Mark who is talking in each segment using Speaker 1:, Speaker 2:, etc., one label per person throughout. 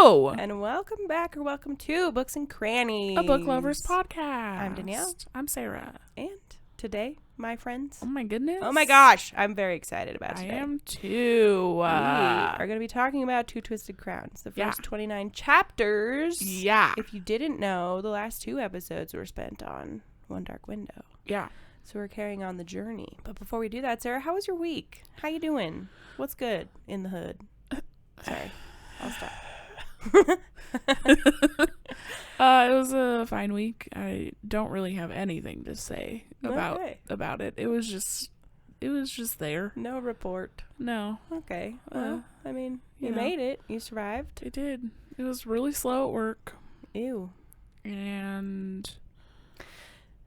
Speaker 1: Hello!
Speaker 2: And welcome back or welcome to Books and Crannies.
Speaker 1: A book lovers podcast.
Speaker 2: I'm Danielle.
Speaker 1: I'm Sarah.
Speaker 2: And today, my friends.
Speaker 1: Oh my goodness.
Speaker 2: Oh my gosh. I'm very excited about today.
Speaker 1: I am too.
Speaker 2: We are going to be talking about Two Twisted Crowns, the first 29 chapters.
Speaker 1: Yeah.
Speaker 2: If you didn't know, the last 2 episodes were spent on One Dark Window.
Speaker 1: Yeah.
Speaker 2: So we're carrying on the journey. But before we do that, Sarah, how was your week? How you doing? What's good in the hood? Sorry. I'll stop.
Speaker 1: It was a fine week. I don't really have anything to say about it. It was just there.
Speaker 2: No report.
Speaker 1: No.
Speaker 2: Okay. Well, I mean, you made it. You survived.
Speaker 1: I did. It was really slow at work.
Speaker 2: Ew.
Speaker 1: And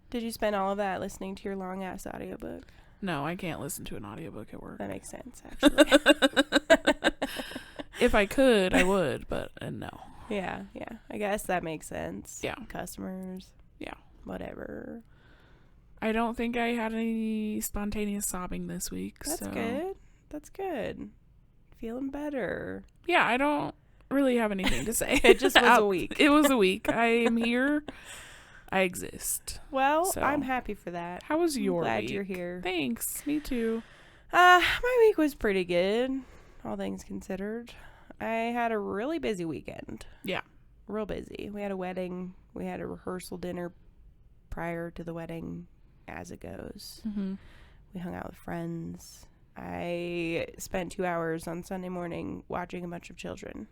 Speaker 2: did you spend all of that listening to your long ass audiobook?
Speaker 1: no, I can't listen to an audiobook at work.
Speaker 2: That makes sense, actually.
Speaker 1: If I could, I would, but no.
Speaker 2: Yeah. I guess that makes sense.
Speaker 1: Yeah.
Speaker 2: Customers.
Speaker 1: Yeah.
Speaker 2: Whatever.
Speaker 1: I don't think I had any spontaneous sobbing this week.
Speaker 2: That's good. That's good. Feeling better.
Speaker 1: Yeah, I don't really have anything to say.
Speaker 2: It just was a week.
Speaker 1: It was a week. I am here. I exist.
Speaker 2: Well,
Speaker 1: So,
Speaker 2: I'm happy for that.
Speaker 1: how was your
Speaker 2: Glad
Speaker 1: week?
Speaker 2: you're here.
Speaker 1: Thanks. Me too.
Speaker 2: My week was pretty good, all things considered. I had a really busy weekend.
Speaker 1: Yeah.
Speaker 2: Real busy. We had a wedding. We had a rehearsal dinner prior to the wedding, as it goes.
Speaker 1: Mm-hmm.
Speaker 2: We hung out with friends. I spent 2 hours on Sunday morning watching a bunch of children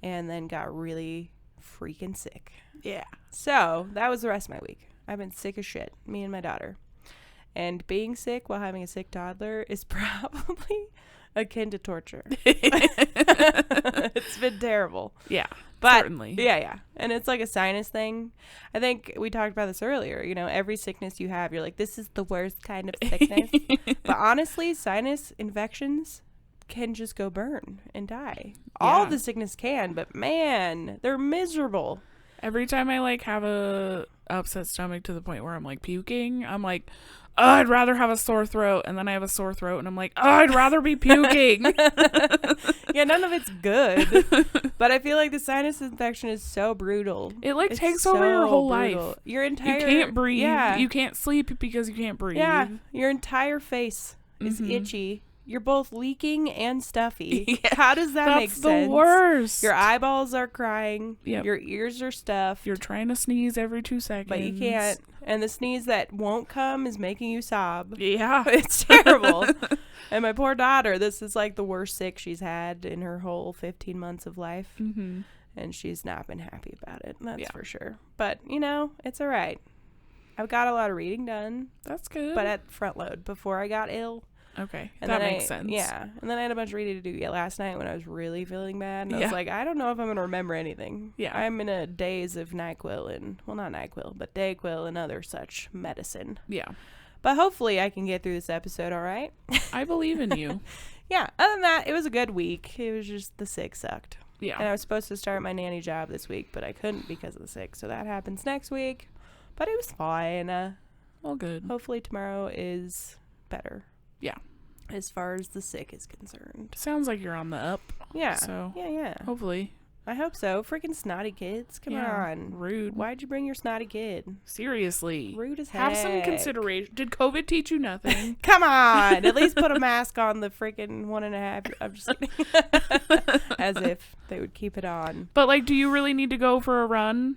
Speaker 2: and then got really freaking sick.
Speaker 1: Yeah.
Speaker 2: So that was the rest of my week. I've been sick as shit, me and my daughter. And being sick while having a sick toddler is probably akin to torture. It's been terrible.
Speaker 1: Yeah.
Speaker 2: But
Speaker 1: certainly.
Speaker 2: Yeah. And it's like a sinus thing. I think we talked about this earlier. You know, every sickness you have, you're like, this is the worst kind of sickness. But honestly, sinus infections can just go burn and die. All the sickness can, but man, they're miserable.
Speaker 1: Every time I have a upset stomach to the point where I'm puking, I'm like, oh, I'd rather have a sore throat. And then I have a sore throat and I'm like, oh, I'd rather be puking.
Speaker 2: Yeah, none of it's good. But I feel like the sinus infection is so brutal.
Speaker 1: It
Speaker 2: It's
Speaker 1: takes over your
Speaker 2: so
Speaker 1: whole
Speaker 2: brutal.
Speaker 1: life.
Speaker 2: Your entire,
Speaker 1: You can't breathe.
Speaker 2: Yeah.
Speaker 1: You can't sleep because you can't breathe.
Speaker 2: Yeah, your entire face is itchy. You're both leaking and stuffy.
Speaker 1: Yeah,
Speaker 2: How does that make sense?
Speaker 1: That's the worst.
Speaker 2: Your eyeballs are crying.
Speaker 1: Yep.
Speaker 2: Your ears are stuffed.
Speaker 1: You're trying to sneeze every 2 seconds.
Speaker 2: But you can't. And the sneeze that won't come is making you sob.
Speaker 1: Yeah.
Speaker 2: It's terrible. And my poor daughter, this is the worst sick she's had in her whole 15 months of life.
Speaker 1: Mm-hmm.
Speaker 2: And she's not been happy about it. That's for sure. But, it's all right. I've got a lot of reading done.
Speaker 1: That's good.
Speaker 2: But at front load before I got ill.
Speaker 1: Okay.
Speaker 2: And
Speaker 1: that
Speaker 2: then
Speaker 1: makes sense.
Speaker 2: Yeah. And then I had a bunch of reading to do last night when I was really feeling bad. And I was like, I don't know if I'm going to remember anything.
Speaker 1: Yeah.
Speaker 2: I'm in a daze of NyQuil and, well, not NyQuil, but Dayquil and other such medicine.
Speaker 1: Yeah.
Speaker 2: But hopefully I can get through this episode all right.
Speaker 1: I believe in you.
Speaker 2: Yeah. Other than that, it was a good week. It was just the sick sucked.
Speaker 1: Yeah.
Speaker 2: And I was supposed to start my nanny job this week, but I couldn't because of the sick. So that happens next week. But it was fine.
Speaker 1: All good.
Speaker 2: Hopefully tomorrow is better.
Speaker 1: Yeah.
Speaker 2: As far as the sick is concerned.
Speaker 1: Sounds like you're on the up.
Speaker 2: Yeah.
Speaker 1: So
Speaker 2: Yeah.
Speaker 1: hopefully.
Speaker 2: I hope so. Freaking snotty kids. Come on.
Speaker 1: Rude.
Speaker 2: Why'd you bring your snotty kid?
Speaker 1: Seriously.
Speaker 2: Rude as heck.
Speaker 1: Have some consideration. Did COVID teach you nothing?
Speaker 2: Come on. At least put a mask on the freaking 1.5. I'm just kidding. As if they would keep it on.
Speaker 1: But do you really need to go for a run?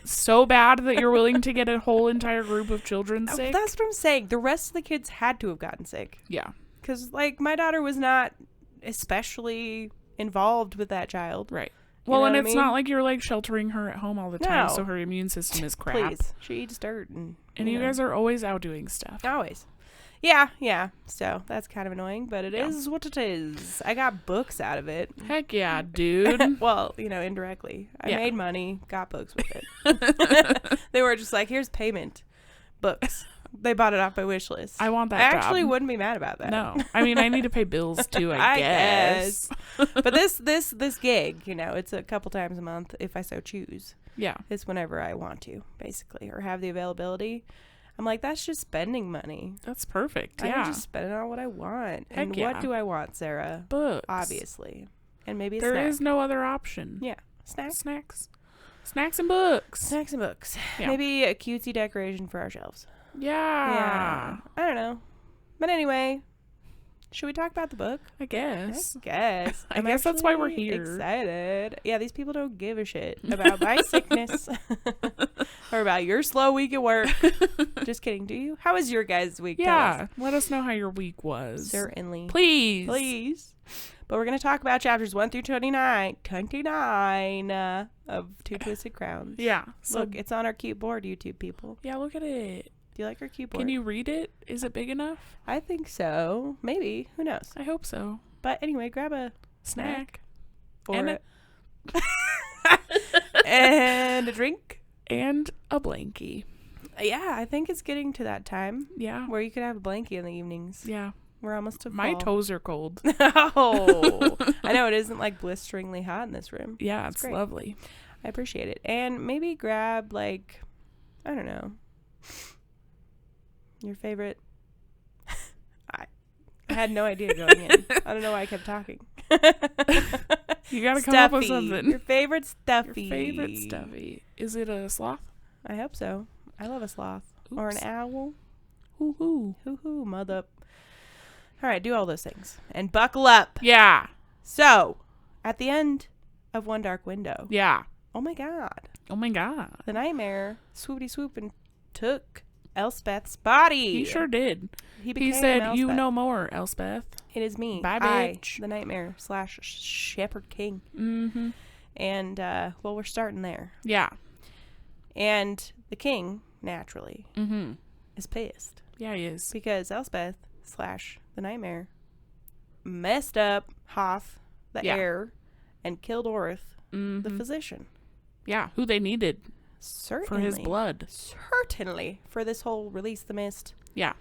Speaker 1: So bad that you're willing to get a whole entire group of children sick?
Speaker 2: That's what I'm saying. The rest of the kids had to have gotten sick.
Speaker 1: Yeah.
Speaker 2: Because, my daughter was not especially involved with that child.
Speaker 1: Right.
Speaker 2: You
Speaker 1: Well,
Speaker 2: know
Speaker 1: and
Speaker 2: what I
Speaker 1: it's
Speaker 2: mean?
Speaker 1: not like you're sheltering her at home all the time,
Speaker 2: No.
Speaker 1: so her immune system is crap.
Speaker 2: Please. She eats dirt. And
Speaker 1: you guys are always out doing stuff.
Speaker 2: Always. Yeah. So that's kind of annoying, but it is what it is. I got books out of it.
Speaker 1: Heck yeah, dude.
Speaker 2: Well, indirectly. I
Speaker 1: Yeah.
Speaker 2: made money, got books with it. They were just like, here's payment. Books. They bought it off my wish list.
Speaker 1: I want that
Speaker 2: I
Speaker 1: job.
Speaker 2: actually wouldn't be mad about that.
Speaker 1: No. I mean, I need to pay bills too, I guess.
Speaker 2: But this gig, it's a couple times a month if I so choose.
Speaker 1: Yeah.
Speaker 2: It's whenever I want to, basically, or have the availability. I'm like, that's just spending money.
Speaker 1: That's perfect.
Speaker 2: I
Speaker 1: Yeah.
Speaker 2: can just spend it on what I want.
Speaker 1: Heck
Speaker 2: And
Speaker 1: yeah.
Speaker 2: what do I want, Sarah?
Speaker 1: Books.
Speaker 2: Obviously. And maybe a
Speaker 1: There
Speaker 2: snack.
Speaker 1: is no other option.
Speaker 2: Yeah. Snacks.
Speaker 1: Snacks and books.
Speaker 2: Snacks and books.
Speaker 1: Yeah.
Speaker 2: Maybe a cutesy decoration for our shelves.
Speaker 1: Yeah.
Speaker 2: I don't know. But anyway, should we talk about the book?
Speaker 1: I guess.
Speaker 2: I
Speaker 1: guess that's why we're
Speaker 2: actually
Speaker 1: here.
Speaker 2: Excited. Yeah, these people don't give a shit about my sickness or about your slow week at work. Just kidding. Do you? How was your guys' week? Tell us.
Speaker 1: Yeah. Let us know how your week was.
Speaker 2: Certainly.
Speaker 1: Please.
Speaker 2: But we're going to talk about chapters 1 through 29 of Two Twisted Crowns.
Speaker 1: Yeah. So,
Speaker 2: Look, it's on our cute board, YouTube people.
Speaker 1: yeah, look at it.
Speaker 2: Do you like our cute board?
Speaker 1: Can you read it? Is it big enough?
Speaker 2: I think so. Maybe. Who knows?
Speaker 1: I hope so.
Speaker 2: But anyway, grab a
Speaker 1: Snack.
Speaker 2: or and a drink.
Speaker 1: And a blankie.
Speaker 2: Yeah, I think it's getting to that time
Speaker 1: Yeah.
Speaker 2: where you could have a blankie in the evenings.
Speaker 1: Yeah.
Speaker 2: We're almost to
Speaker 1: My
Speaker 2: fall.
Speaker 1: toes are cold.
Speaker 2: Oh, I know it isn't like blisteringly hot in this room.
Speaker 1: Yeah, it's
Speaker 2: great.
Speaker 1: lovely.
Speaker 2: I appreciate it. And maybe grab like, I don't know, your favorite. I had no idea going in. I don't know why I kept talking.
Speaker 1: You gotta come up with
Speaker 2: Stuffy.
Speaker 1: something.
Speaker 2: Your favorite stuffy.
Speaker 1: Your favorite stuffy. Is it a sloth?
Speaker 2: I hope so. I love a sloth. Or an
Speaker 1: Oops.
Speaker 2: owl.
Speaker 1: Hoo-hoo.
Speaker 2: Hoo-hoo, mud up. All right, do all those things. And buckle up.
Speaker 1: Yeah.
Speaker 2: So, at the end of One Dark Window,
Speaker 1: Yeah.
Speaker 2: oh my God,
Speaker 1: Oh my god.
Speaker 2: the nightmare swoopity swoop and took Elspeth's body.
Speaker 1: He sure did.
Speaker 2: He
Speaker 1: He
Speaker 2: became
Speaker 1: said, "You
Speaker 2: Elspeth.
Speaker 1: know more, Elspeth."
Speaker 2: It is me.
Speaker 1: Bye,
Speaker 2: I,
Speaker 1: bitch.
Speaker 2: the nightmare / Shepherd King.
Speaker 1: Mm-hmm.
Speaker 2: And, well, we're starting there.
Speaker 1: Yeah.
Speaker 2: And the king, naturally,
Speaker 1: Mm-hmm.
Speaker 2: is pissed.
Speaker 1: Yeah, he is.
Speaker 2: Because Elspeth / the nightmare messed up Hoth, the
Speaker 1: Yeah.
Speaker 2: heir, and killed Orith,
Speaker 1: Mm-hmm.
Speaker 2: the physician.
Speaker 1: Yeah, who they needed
Speaker 2: Certainly.
Speaker 1: for his blood.
Speaker 2: Certainly. For this whole release the mist.
Speaker 1: Yeah.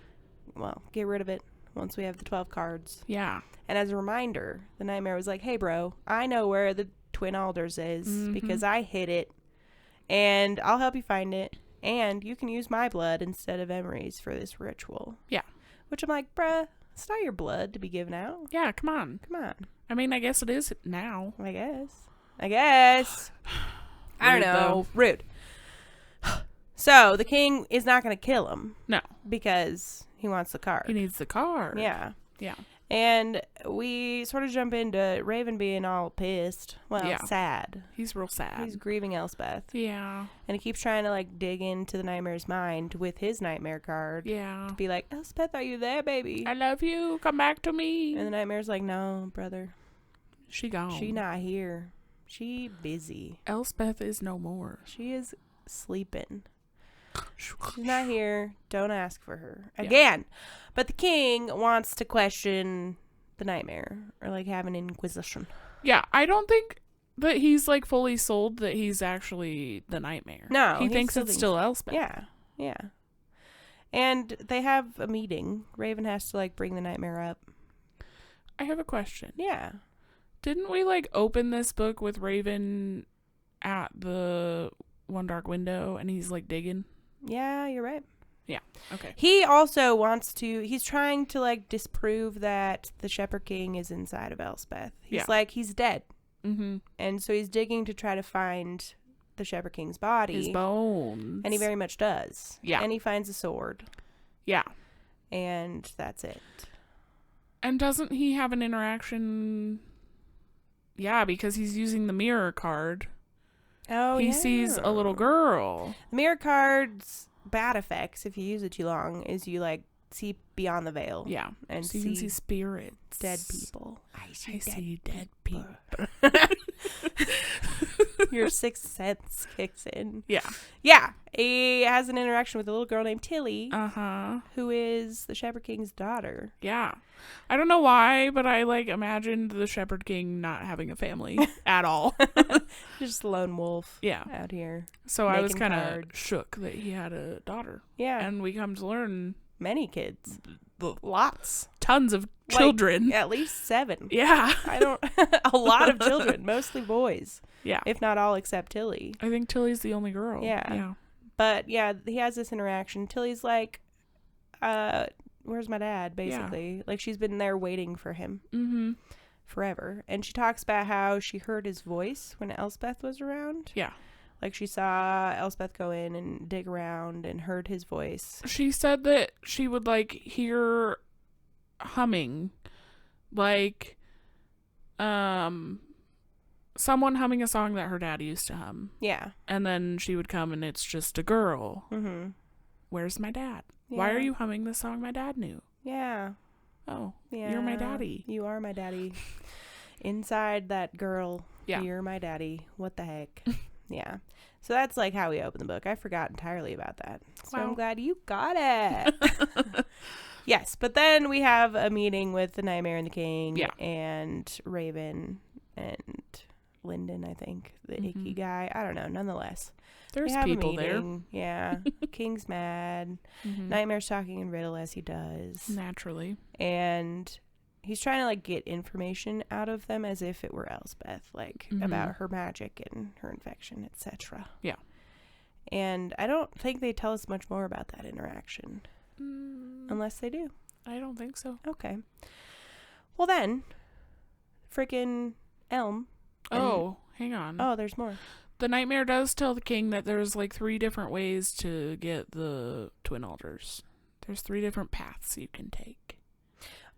Speaker 2: Well, get rid of it once we have the 12 cards.
Speaker 1: Yeah.
Speaker 2: And as a reminder, the nightmare was like, hey, bro, I know where the Twin Alders is
Speaker 1: Mhm.
Speaker 2: because I hid it. And I'll help you find it. And you can use my blood instead of Emery's for this ritual.
Speaker 1: Yeah.
Speaker 2: Which I'm like, bruh, it's not your blood to be given out.
Speaker 1: Yeah, come on.
Speaker 2: Come on.
Speaker 1: I mean, I guess it is now.
Speaker 2: I guess. I don't
Speaker 1: Rude,
Speaker 2: know.
Speaker 1: though.
Speaker 2: Rude. So the king is not going to kill him
Speaker 1: No.
Speaker 2: because he wants the card.
Speaker 1: He needs the card.
Speaker 2: Yeah.
Speaker 1: Yeah.
Speaker 2: And we sort of jump into Raven being all pissed. Well,
Speaker 1: Yeah.
Speaker 2: sad.
Speaker 1: He's real sad.
Speaker 2: He's grieving Elspeth.
Speaker 1: Yeah.
Speaker 2: And he keeps trying to like dig into the nightmare's mind with his nightmare card.
Speaker 1: Yeah.
Speaker 2: Be like, Elspeth, are you there, baby?
Speaker 1: I love you. Come back to me.
Speaker 2: And the nightmare's like, no, brother.
Speaker 1: She gone.
Speaker 2: She not here. She busy.
Speaker 1: Elspeth is no more.
Speaker 2: She is sleeping. She's not here. Don't ask for her.
Speaker 1: Yeah.
Speaker 2: Again. But the king wants to question the nightmare. Or like have an inquisition.
Speaker 1: Yeah, I don't think that he's like fully sold that he's actually the nightmare.
Speaker 2: No.
Speaker 1: He thinks it's still Elspeth.
Speaker 2: Yeah. Yeah. And they have a meeting. Raven has to like bring the nightmare up.
Speaker 1: I have a question.
Speaker 2: Yeah.
Speaker 1: Didn't we like open this book with Raven at the One Dark Window and he's like digging?
Speaker 2: Yeah, you're right.
Speaker 1: Okay.
Speaker 2: He also wants to, he's trying to like disprove that the Shepherd King is inside of Elspeth. He's
Speaker 1: Yeah.
Speaker 2: like, he's dead.
Speaker 1: Mm-hmm.
Speaker 2: And so he's digging to try to find the Shepherd King's body.
Speaker 1: His bones.
Speaker 2: And he very much does.
Speaker 1: Yeah.
Speaker 2: And he finds a sword.
Speaker 1: Yeah.
Speaker 2: And that's it.
Speaker 1: And doesn't he have an interaction? Yeah, because he's using the mirror card.
Speaker 2: Oh,
Speaker 1: He sees a little girl.
Speaker 2: The mirror card's bad effects, if you use it too long, is you like see beyond the veil.
Speaker 1: Yeah.
Speaker 2: And
Speaker 1: So you can see
Speaker 2: see
Speaker 1: spirits.
Speaker 2: dead people. I
Speaker 1: see dead people.
Speaker 2: Your sixth sense kicks in.
Speaker 1: Yeah.
Speaker 2: Yeah. He has an interaction with a little girl named Tilly,
Speaker 1: Uh-huh.
Speaker 2: who is the Shepherd King's daughter.
Speaker 1: Yeah. I don't know why, but I like imagined the Shepherd King not having a family at all.
Speaker 2: Just a lone wolf
Speaker 1: Yeah.
Speaker 2: out here.
Speaker 1: So I was
Speaker 2: Making
Speaker 1: kind of
Speaker 2: cards.
Speaker 1: shook that he had a daughter.
Speaker 2: Yeah.
Speaker 1: And we come to learn
Speaker 2: Many kids.
Speaker 1: the
Speaker 2: Lots.
Speaker 1: tons of
Speaker 2: Like,
Speaker 1: children.
Speaker 2: At least 7.
Speaker 1: Yeah.
Speaker 2: I don't... a lot of children. Mostly boys.
Speaker 1: Yeah.
Speaker 2: If not all except Tilly.
Speaker 1: I think Tilly's the only girl.
Speaker 2: Yeah.
Speaker 1: Yeah.
Speaker 2: But yeah, he has this interaction. Tilly's like, where's my dad, basically. Like she's been there waiting for him.
Speaker 1: Mm-hmm.
Speaker 2: forever. And she talks about how she heard his voice when Elspeth was around.
Speaker 1: Yeah.
Speaker 2: Like, she saw Elspeth go in and dig around and heard his voice.
Speaker 1: She said that she would, like, hear humming. Like, someone humming a song that her dad used to hum.
Speaker 2: Yeah.
Speaker 1: And then she would come and it's just a girl.
Speaker 2: Mm-hmm.
Speaker 1: Where's my dad?
Speaker 2: Yeah.
Speaker 1: Why are you humming the song my dad knew?
Speaker 2: Yeah.
Speaker 1: Oh,
Speaker 2: Yeah.
Speaker 1: you're my daddy.
Speaker 2: You are my daddy. Inside that girl.
Speaker 1: Yeah.
Speaker 2: You're my daddy. What the heck? Yeah. So that's like how we open the book. I forgot entirely about that. So
Speaker 1: Wow.
Speaker 2: I'm glad you got it. Yes. But then we have a meeting with the Nightmare and the King and Raven and Lyndon, I think. The icky guy. I don't know. Nonetheless.
Speaker 1: There's
Speaker 2: we have
Speaker 1: people
Speaker 2: a
Speaker 1: there.
Speaker 2: meeting. Yeah. King's mad. Nightmare's talking in riddle as he does.
Speaker 1: Naturally.
Speaker 2: And he's trying to, like, get information out of them as if it were Elspeth, like, about her magic and her infection, etc.
Speaker 1: Yeah.
Speaker 2: And I don't think they tell us much more about that interaction. Unless they do.
Speaker 1: I don't think so.
Speaker 2: Okay. Well, then, freaking Elm.
Speaker 1: Oh, hang on.
Speaker 2: Oh, there's more.
Speaker 1: The Nightmare does tell the king that there's, like, 3 different ways to get the Twin Altars. There's 3 different paths you can take.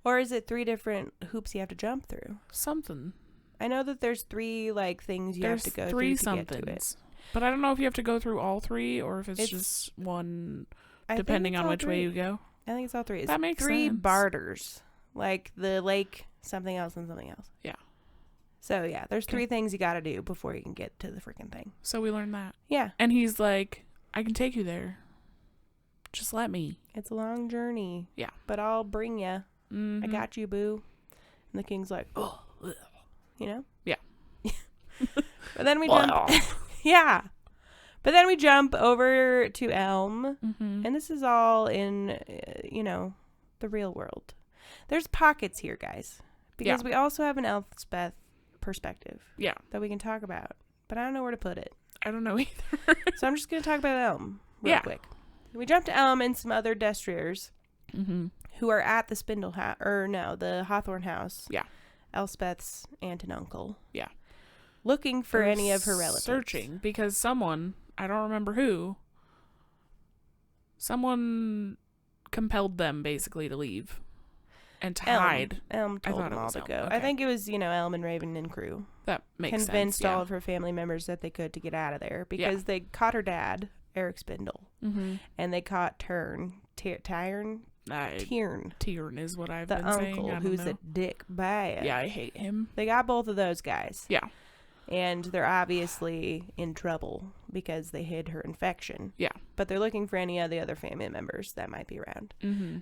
Speaker 2: Or is it 3 different hoops you have to jump through?
Speaker 1: Something.
Speaker 2: I know that there's 3, like, things you have to go through to get to it.
Speaker 1: But I don't know if you have to go through all 3 or if it's just one, depending on which way you go.
Speaker 2: I think it's all 3. It's
Speaker 1: That makes
Speaker 2: 3
Speaker 1: sense.
Speaker 2: barters. Like the lake, something else, and something else.
Speaker 1: Yeah.
Speaker 2: So, yeah, there's 3 things you got to do before you can get to the freaking thing.
Speaker 1: So we learned that.
Speaker 2: Yeah.
Speaker 1: And he's like, I can take you there. Just let me.
Speaker 2: It's a long journey.
Speaker 1: Yeah.
Speaker 2: But I'll bring you.
Speaker 1: Mm-hmm.
Speaker 2: I got you, boo. And the king's like, oh, you know?
Speaker 1: Yeah.
Speaker 2: But then we jump. Yeah. But then we jump over to Elm. And this is all in, the real world. There's pockets here, guys. Because we also have an Elspeth perspective.
Speaker 1: Yeah.
Speaker 2: That we can talk about. But I don't know where to put it.
Speaker 1: I don't know either.
Speaker 2: So I'm just going to talk about Elm real quick. We jump to Elm and some other destriers who are at the Spindle house, the Hawthorne house.
Speaker 1: Yeah.
Speaker 2: Elspeth's aunt and uncle.
Speaker 1: Yeah.
Speaker 2: Looking for any of her relatives.
Speaker 1: Searching because someone, I don't remember who, someone compelled them basically to leave and to hide.
Speaker 2: Elm told them all to go.
Speaker 1: Okay.
Speaker 2: I think it was, Elm and Raven and crew.
Speaker 1: That makes sense.
Speaker 2: Convinced all of her family members that they could to get out of there because they caught her dad, Eric Spindle, and they caught Tiern
Speaker 1: is what I've
Speaker 2: the
Speaker 1: been saying.
Speaker 2: uncle,
Speaker 1: I don't
Speaker 2: who's
Speaker 1: know.
Speaker 2: a dick bad.
Speaker 1: Yeah, I hate him.
Speaker 2: They got both of those guys.
Speaker 1: Yeah.
Speaker 2: And they're obviously in trouble because they hid her infection.
Speaker 1: Yeah.
Speaker 2: But they're looking for any of the other family members that might be around.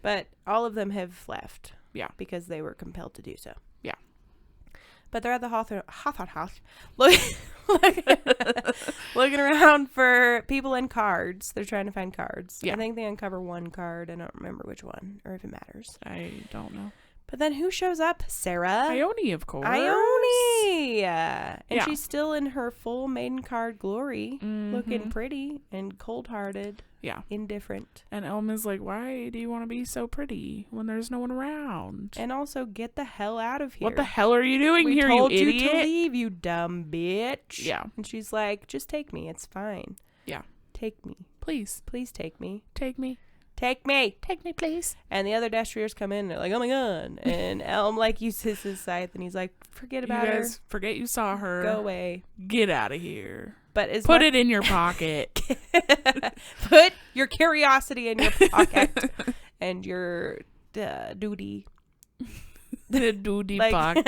Speaker 2: But all of them have left.
Speaker 1: Yeah.
Speaker 2: Because they were compelled to do so.
Speaker 1: Yeah.
Speaker 2: But they're at the Hawthorne house looking around for people and cards. They're trying to find cards.
Speaker 1: Yeah.
Speaker 2: I think they uncover one card. I don't remember which one or if it matters.
Speaker 1: I don't know.
Speaker 2: But then who shows up? Sarah.
Speaker 1: Ione, of course.
Speaker 2: Ione. And
Speaker 1: Yeah.
Speaker 2: she's still in her full maiden card glory, looking pretty and cold-hearted.
Speaker 1: Yeah.
Speaker 2: Indifferent.
Speaker 1: And Elm is like, why do you want to be so pretty when there's no one around?
Speaker 2: And also, get the hell out of here.
Speaker 1: What the hell are you doing
Speaker 2: we
Speaker 1: here,
Speaker 2: told
Speaker 1: you
Speaker 2: you
Speaker 1: idiot?
Speaker 2: to leave, you dumb bitch.
Speaker 1: Yeah.
Speaker 2: And she's like, just take me. It's fine.
Speaker 1: Yeah.
Speaker 2: Take me.
Speaker 1: Please.
Speaker 2: Please take me.
Speaker 1: Take me.
Speaker 2: Take me.
Speaker 1: Take me, please.
Speaker 2: And the other destriers come in and they're like, oh my god. And Elm uses his scythe and he's like, forget about
Speaker 1: you
Speaker 2: her.
Speaker 1: guys forget you saw her.
Speaker 2: Go away.
Speaker 1: Get out of here.
Speaker 2: But
Speaker 1: Put it in your pocket.
Speaker 2: Put your curiosity in your pocket and your duty.
Speaker 1: The duty pocket.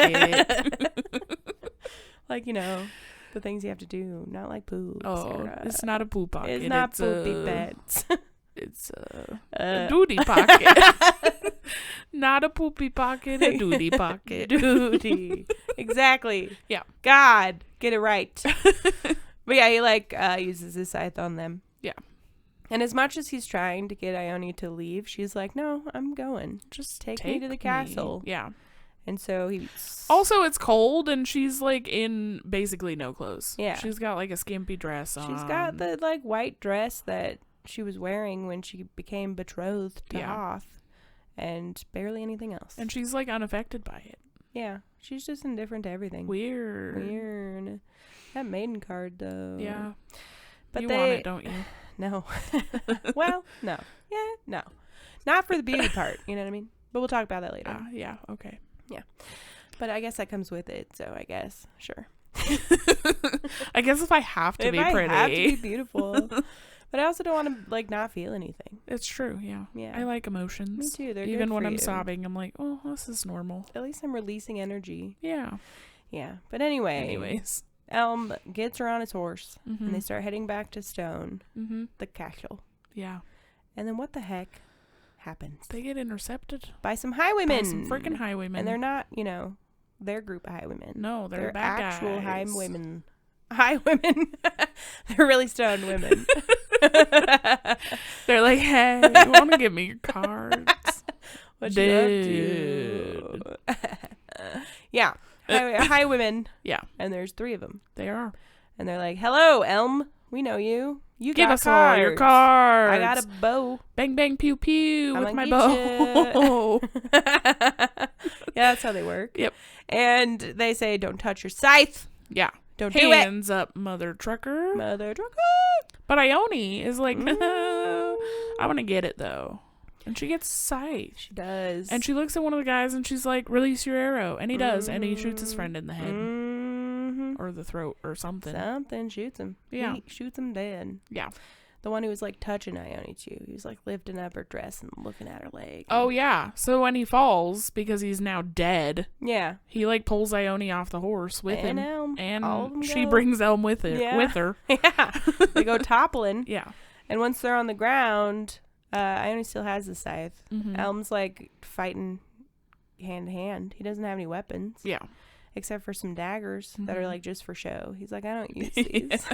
Speaker 2: The things you have to do. Not like poop.
Speaker 1: Oh,
Speaker 2: Sarah.
Speaker 1: it's not a poop pocket.
Speaker 2: It's not poopy pets.
Speaker 1: It's a duty pocket. Not a poopy pocket, a duty pocket.
Speaker 2: Duty. Exactly.
Speaker 1: Yeah.
Speaker 2: God, get it right. But yeah, he uses his scythe on them.
Speaker 1: Yeah.
Speaker 2: And as much as he's trying to get Ione to leave, she's like, no, I'm going.
Speaker 1: Just
Speaker 2: take me to the castle.
Speaker 1: Yeah.
Speaker 2: And so
Speaker 1: also, it's cold, and she's in basically no clothes.
Speaker 2: Yeah.
Speaker 1: She's got a skimpy dress on.
Speaker 2: She's got the white dress that she was wearing when she became betrothed to Hoth, and barely anything else.
Speaker 1: And she's unaffected by it.
Speaker 2: Yeah. She's just indifferent to everything.
Speaker 1: Weird.
Speaker 2: That maiden card, though.
Speaker 1: Yeah.
Speaker 2: But
Speaker 1: you
Speaker 2: they
Speaker 1: want it, don't you?
Speaker 2: No. Well, no. Yeah, no. Not for the beauty part, you know what I mean? But we'll talk about that later.
Speaker 1: Yeah, okay.
Speaker 2: Yeah. But I guess that comes with it, so I guess. Sure.
Speaker 1: I guess if I have to be pretty.
Speaker 2: I have to be beautiful. But I also don't want to, like, not feel anything.
Speaker 1: It's true, yeah.
Speaker 2: Yeah.
Speaker 1: I like emotions.
Speaker 2: Me too. They're
Speaker 1: Even
Speaker 2: good
Speaker 1: when
Speaker 2: for
Speaker 1: I'm
Speaker 2: you.
Speaker 1: sobbing, I'm like, oh, this is normal.
Speaker 2: At least I'm releasing energy.
Speaker 1: Yeah.
Speaker 2: Yeah. But anyway.
Speaker 1: Anyways.
Speaker 2: Elm gets her on his horse,
Speaker 1: Mm-hmm.
Speaker 2: and they start heading back to Stone,
Speaker 1: Mm-hmm.
Speaker 2: the castle.
Speaker 1: Yeah.
Speaker 2: And then what the heck happens?
Speaker 1: They get intercepted
Speaker 2: By some highwaymen.
Speaker 1: by some freaking highwaymen.
Speaker 2: And they're not, their group of highwaymen.
Speaker 1: No, they're bad
Speaker 2: actual
Speaker 1: guys.
Speaker 2: highwaymen. Highwaymen. They're really stoned women.
Speaker 1: They're like, hey, you want to give me your cards?
Speaker 2: What you up to? Yeah. Highwaymen.
Speaker 1: Yeah.
Speaker 2: And there's 3 of them.
Speaker 1: They are.
Speaker 2: And they're like, hello, Elm. We know you. You
Speaker 1: Give
Speaker 2: got
Speaker 1: us all your cards.
Speaker 2: I got a bow.
Speaker 1: Bang, bang, pew, pew
Speaker 2: I'm
Speaker 1: with my
Speaker 2: gonna
Speaker 1: bow.
Speaker 2: Yeah, that's how they work.
Speaker 1: Yep.
Speaker 2: And they say, don't touch your scythe.
Speaker 1: Yeah.
Speaker 2: Don't do it.
Speaker 1: Hands up, mother trucker.
Speaker 2: Mother trucker.
Speaker 1: But Ione is like, I want to get it, though. And she gets scythe.
Speaker 2: She does.
Speaker 1: And she looks at one of the guys and she's like, release your arrow. And he does. And he shoots his friend in the head.
Speaker 2: Mm-hmm.
Speaker 1: Or the throat or something.
Speaker 2: Something shoots him.
Speaker 1: Yeah.
Speaker 2: He shoots him dead.
Speaker 1: Yeah.
Speaker 2: The one who was like touching Ione too. He was like lifting up her dress and looking at her leg.
Speaker 1: Oh, yeah. So when he falls, because he's now dead,
Speaker 2: yeah.
Speaker 1: he like pulls Ione off the horse with him.
Speaker 2: Elm.
Speaker 1: And
Speaker 2: All of them
Speaker 1: she
Speaker 2: go.
Speaker 1: brings Elm with her.
Speaker 2: Yeah.
Speaker 1: With her.
Speaker 2: Yeah. They go toppling.
Speaker 1: Yeah.
Speaker 2: And once they're on the ground, Ione still has the scythe.
Speaker 1: Mm-hmm.
Speaker 2: Elm's like fighting hand to hand. He doesn't have any weapons.
Speaker 1: Yeah.
Speaker 2: Except for some daggers that are
Speaker 1: Mhm.
Speaker 2: like just for show. He's like, I don't use these.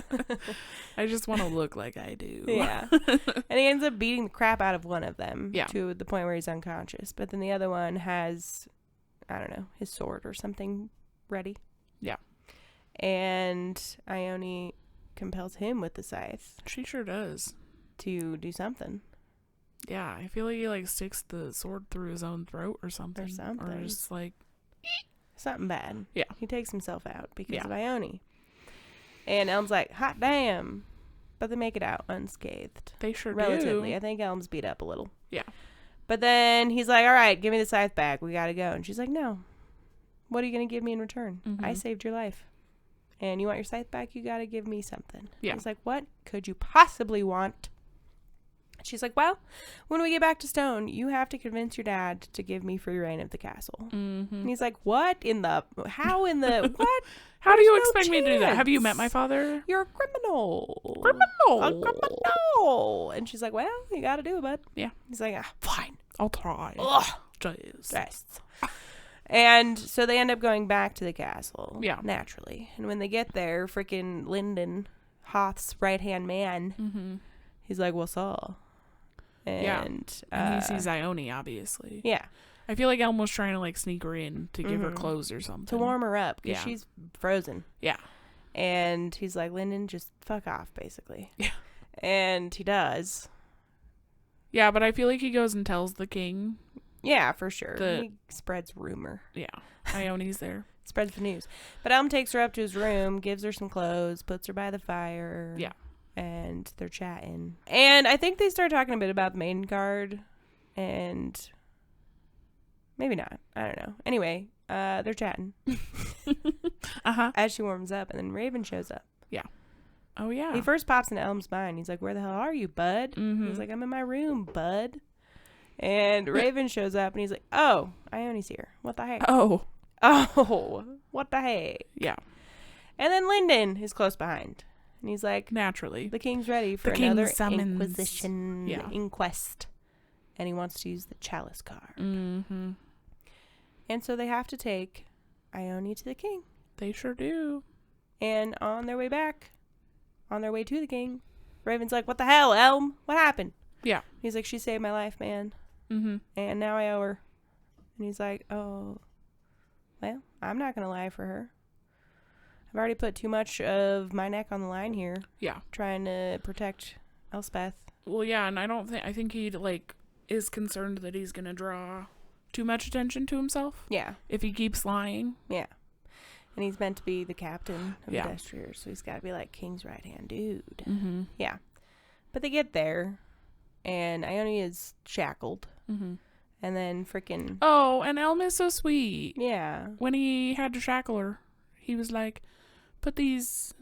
Speaker 1: I just want to look like I do.
Speaker 2: Yeah. And he ends up beating the crap out of one of them.
Speaker 1: Yeah.
Speaker 2: To the point where he's unconscious. But then the other one has, I don't know, his sword or something ready.
Speaker 1: Yeah.
Speaker 2: And Ione compels him with the scythe
Speaker 1: She sure does.
Speaker 2: to do something.
Speaker 1: Yeah, I feel like he like sticks the sword through his own throat or something.
Speaker 2: something.
Speaker 1: Or just like,
Speaker 2: Something bad.
Speaker 1: Yeah.
Speaker 2: He takes himself out because
Speaker 1: Yeah.
Speaker 2: of Ione. And Elm's like, hot damn. But they make it out unscathed.
Speaker 1: they sure
Speaker 2: Relatively.
Speaker 1: do.
Speaker 2: I think Elm's beat up a little.
Speaker 1: Yeah.
Speaker 2: But then he's like, all right, give me the scythe back. We got to go. And she's like, no. What are you going to give me in return?
Speaker 1: Mhm.
Speaker 2: I saved your life. And you want your scythe back? You got to give me something.
Speaker 1: Yeah.
Speaker 2: He's like, what could you possibly want? She's like, well, when we get back to Stone, you have to convince your dad to give me free reign of the castle.
Speaker 1: Mm-hmm.
Speaker 2: And he's like, what in the, how in the, what?
Speaker 1: How do you
Speaker 2: There's no
Speaker 1: expect me to do that? Have you met
Speaker 2: chance.
Speaker 1: my father?
Speaker 2: You're a criminal.
Speaker 1: Criminal.
Speaker 2: A criminal. And she's like, well, you got to do it, bud.
Speaker 1: Yeah.
Speaker 2: He's like, fine.
Speaker 1: I'll try.
Speaker 2: Ugh.
Speaker 1: Jeez.
Speaker 2: Yes. And so they end up going back to the castle.
Speaker 1: Yeah.
Speaker 2: Naturally. And when they get there, freaking Lyndon, Hoth's right-hand man,
Speaker 1: Mm-hmm.
Speaker 2: he's like, what's up? And
Speaker 1: he sees Ione, obviously.
Speaker 2: yeah,
Speaker 1: I feel like Elm was trying to like sneak her in to give her
Speaker 2: Mhm.
Speaker 1: clothes or something.
Speaker 2: to warm her up because
Speaker 1: Yeah.
Speaker 2: she's frozen.
Speaker 1: Yeah.
Speaker 2: And he's like, Lyndon, just fuck off, basically.
Speaker 1: Yeah.
Speaker 2: And he does.
Speaker 1: Yeah, but I feel like he goes and tells the king.
Speaker 2: Yeah, for sure.
Speaker 1: The-
Speaker 2: He spreads rumor.
Speaker 1: Yeah. Ione's there.
Speaker 2: Spreads the news. But Elm takes her up to his room, gives her some clothes, puts her by the fire.
Speaker 1: Yeah.
Speaker 2: And they're chatting. And I think they start talking a bit about the maiden card. And maybe not. I don't know. Anyway, they're chatting
Speaker 1: Uh-huh.
Speaker 2: as she warms up. And then Raven shows up.
Speaker 1: Oh, yeah.
Speaker 2: He first pops into Elm's mind. He's like, where the hell are you, bud?
Speaker 1: Mhm.
Speaker 2: He's like, I'm in my room, bud. And Raven shows up and he's like, oh, Ione's here. What the heck?
Speaker 1: Oh.
Speaker 2: Oh, what the heck?
Speaker 1: Yeah.
Speaker 2: And then Lyndon is close behind. And he's like,
Speaker 1: Naturally.
Speaker 2: the king's ready for
Speaker 1: The king
Speaker 2: another
Speaker 1: summons.
Speaker 2: inquisition,
Speaker 1: Yeah.
Speaker 2: inquest. And he wants to use the chalice card.
Speaker 1: Mm-hmm.
Speaker 2: And so they have to take Ione to the king.
Speaker 1: They sure do.
Speaker 2: And on their way back, on their way to the king, Raven's like, what the hell, Elm? What happened?
Speaker 1: Yeah.
Speaker 2: He's like, she saved my life, man.
Speaker 1: Mm-hmm.
Speaker 2: And now I owe her. And he's like, oh, well, I'm not going to lie for her. I've already put too much of my neck on the line here,
Speaker 1: Yeah.
Speaker 2: trying to protect Elspeth.
Speaker 1: Well, yeah, and I think he, like, is concerned that he's going to draw too much attention to himself.
Speaker 2: Yeah.
Speaker 1: If he keeps lying.
Speaker 2: Yeah. And he's meant to be the captain of
Speaker 1: Yeah.
Speaker 2: the Destriers, so he's got to be like King's right-hand dude.
Speaker 1: Mm-hmm.
Speaker 2: Yeah. But they get there, and Ione is shackled.
Speaker 1: Mm-hmm.
Speaker 2: And then freaking...
Speaker 1: Oh, and Elm is so sweet.
Speaker 2: Yeah.
Speaker 1: When he had to shackle her, he was like, put these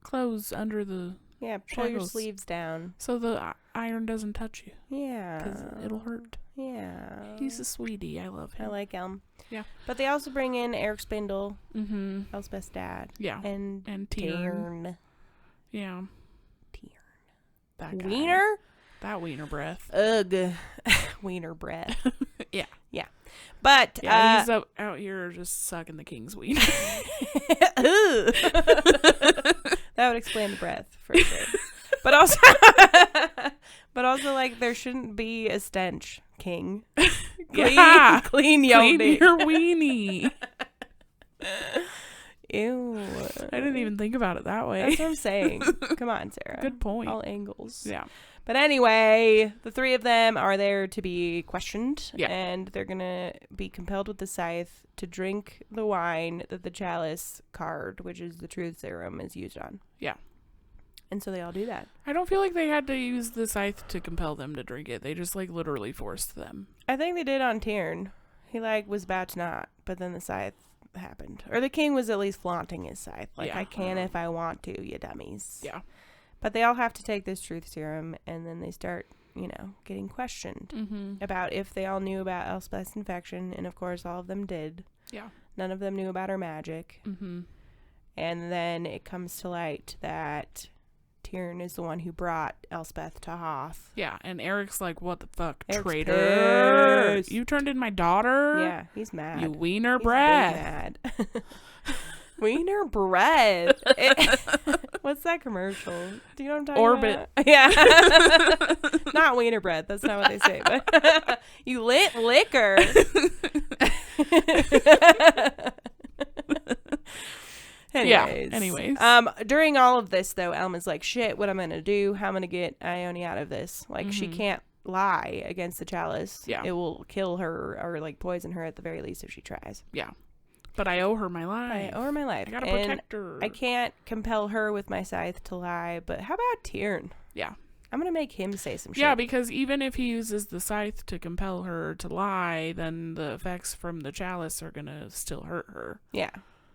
Speaker 1: clothes under the...
Speaker 2: Yeah, pull your
Speaker 1: shackles
Speaker 2: sleeves down.
Speaker 1: so the iron doesn't touch you.
Speaker 2: Yeah.
Speaker 1: Because it'll hurt.
Speaker 2: Yeah.
Speaker 1: He's a sweetie. I love him.
Speaker 2: I like Elm.
Speaker 1: Yeah.
Speaker 2: But they also bring in Eric Spindle,
Speaker 1: Mm-hmm.
Speaker 2: Elspeth's dad.
Speaker 1: Yeah.
Speaker 2: And
Speaker 1: And
Speaker 2: Tyrn.
Speaker 1: Yeah.
Speaker 2: Tyrn.
Speaker 1: That guy.
Speaker 2: Wiener?
Speaker 1: That wiener breath.
Speaker 2: Ugh. Wiener breath.
Speaker 1: Yeah.
Speaker 2: Yeah. But,
Speaker 1: Yeah, he's out here just sucking the king's wiener.
Speaker 2: Ugh. That would explain the breath for sure. But also, like, there shouldn't be a stench, King.
Speaker 1: Yeah.
Speaker 2: Clean
Speaker 1: Clean
Speaker 2: Yoni.
Speaker 1: your weenie.
Speaker 2: Ew.
Speaker 1: I didn't even think about it that way.
Speaker 2: That's what I'm saying. Come on, Sarah.
Speaker 1: Good point.
Speaker 2: All angles.
Speaker 1: Yeah.
Speaker 2: But anyway, the three of them are there to be questioned.
Speaker 1: Yeah.
Speaker 2: And they're going to be compelled with the scythe to drink the wine that the chalice card, which is the truth serum, is used on.
Speaker 1: Yeah.
Speaker 2: And so they all do that.
Speaker 1: I don't feel like they had to use the scythe to compel them to drink it. They just like literally forced them.
Speaker 2: I think they did on Tyrn. He like was about to not, but then the scythe happened. Or the king was at least flaunting his scythe. Like,
Speaker 1: Yeah.
Speaker 2: I can if I want to, you dummies.
Speaker 1: Yeah.
Speaker 2: But they all have to take this truth serum, and then they start, getting questioned
Speaker 1: Mm-hmm.
Speaker 2: about if they all knew about Elspeth's infection, and of course all of them did.
Speaker 1: Yeah.
Speaker 2: None of them knew about her magic.
Speaker 1: Mm-hmm.
Speaker 2: And then it comes to light that Tyrn is the one who brought Elspeth to Hoth.
Speaker 1: Yeah. And Eric's like, what the fuck,
Speaker 2: Eric's
Speaker 1: traitor?
Speaker 2: pissed.
Speaker 1: You turned in my daughter?
Speaker 2: Yeah, he's mad.
Speaker 1: You wiener
Speaker 2: He's
Speaker 1: breath.
Speaker 2: big mad. Wiener breath. What's that commercial? Do you know what I'm talking
Speaker 1: Orbit.
Speaker 2: about? Yeah. Not wiener breath. That's not what they say. But you lit liquor.
Speaker 1: Anyways.
Speaker 2: During all of this, though, Elma's like, shit, what am I going to do? How am I going to get Ione out of this? Like, she
Speaker 1: Mhm.
Speaker 2: can't lie against the chalice.
Speaker 1: Yeah.
Speaker 2: It will kill her or, like, poison her at the very least if she tries.
Speaker 1: Yeah. But I owe her my life.
Speaker 2: I owe her my life.
Speaker 1: I gotta
Speaker 2: And
Speaker 1: protect her.
Speaker 2: I can't compel her with my scythe to lie, but how about Tyrn?
Speaker 1: Yeah.
Speaker 2: I'm going to make him say some shit.
Speaker 1: Yeah, because even if he uses the scythe to compel her to lie, then the effects from the chalice are going to still hurt her.
Speaker 2: Yeah.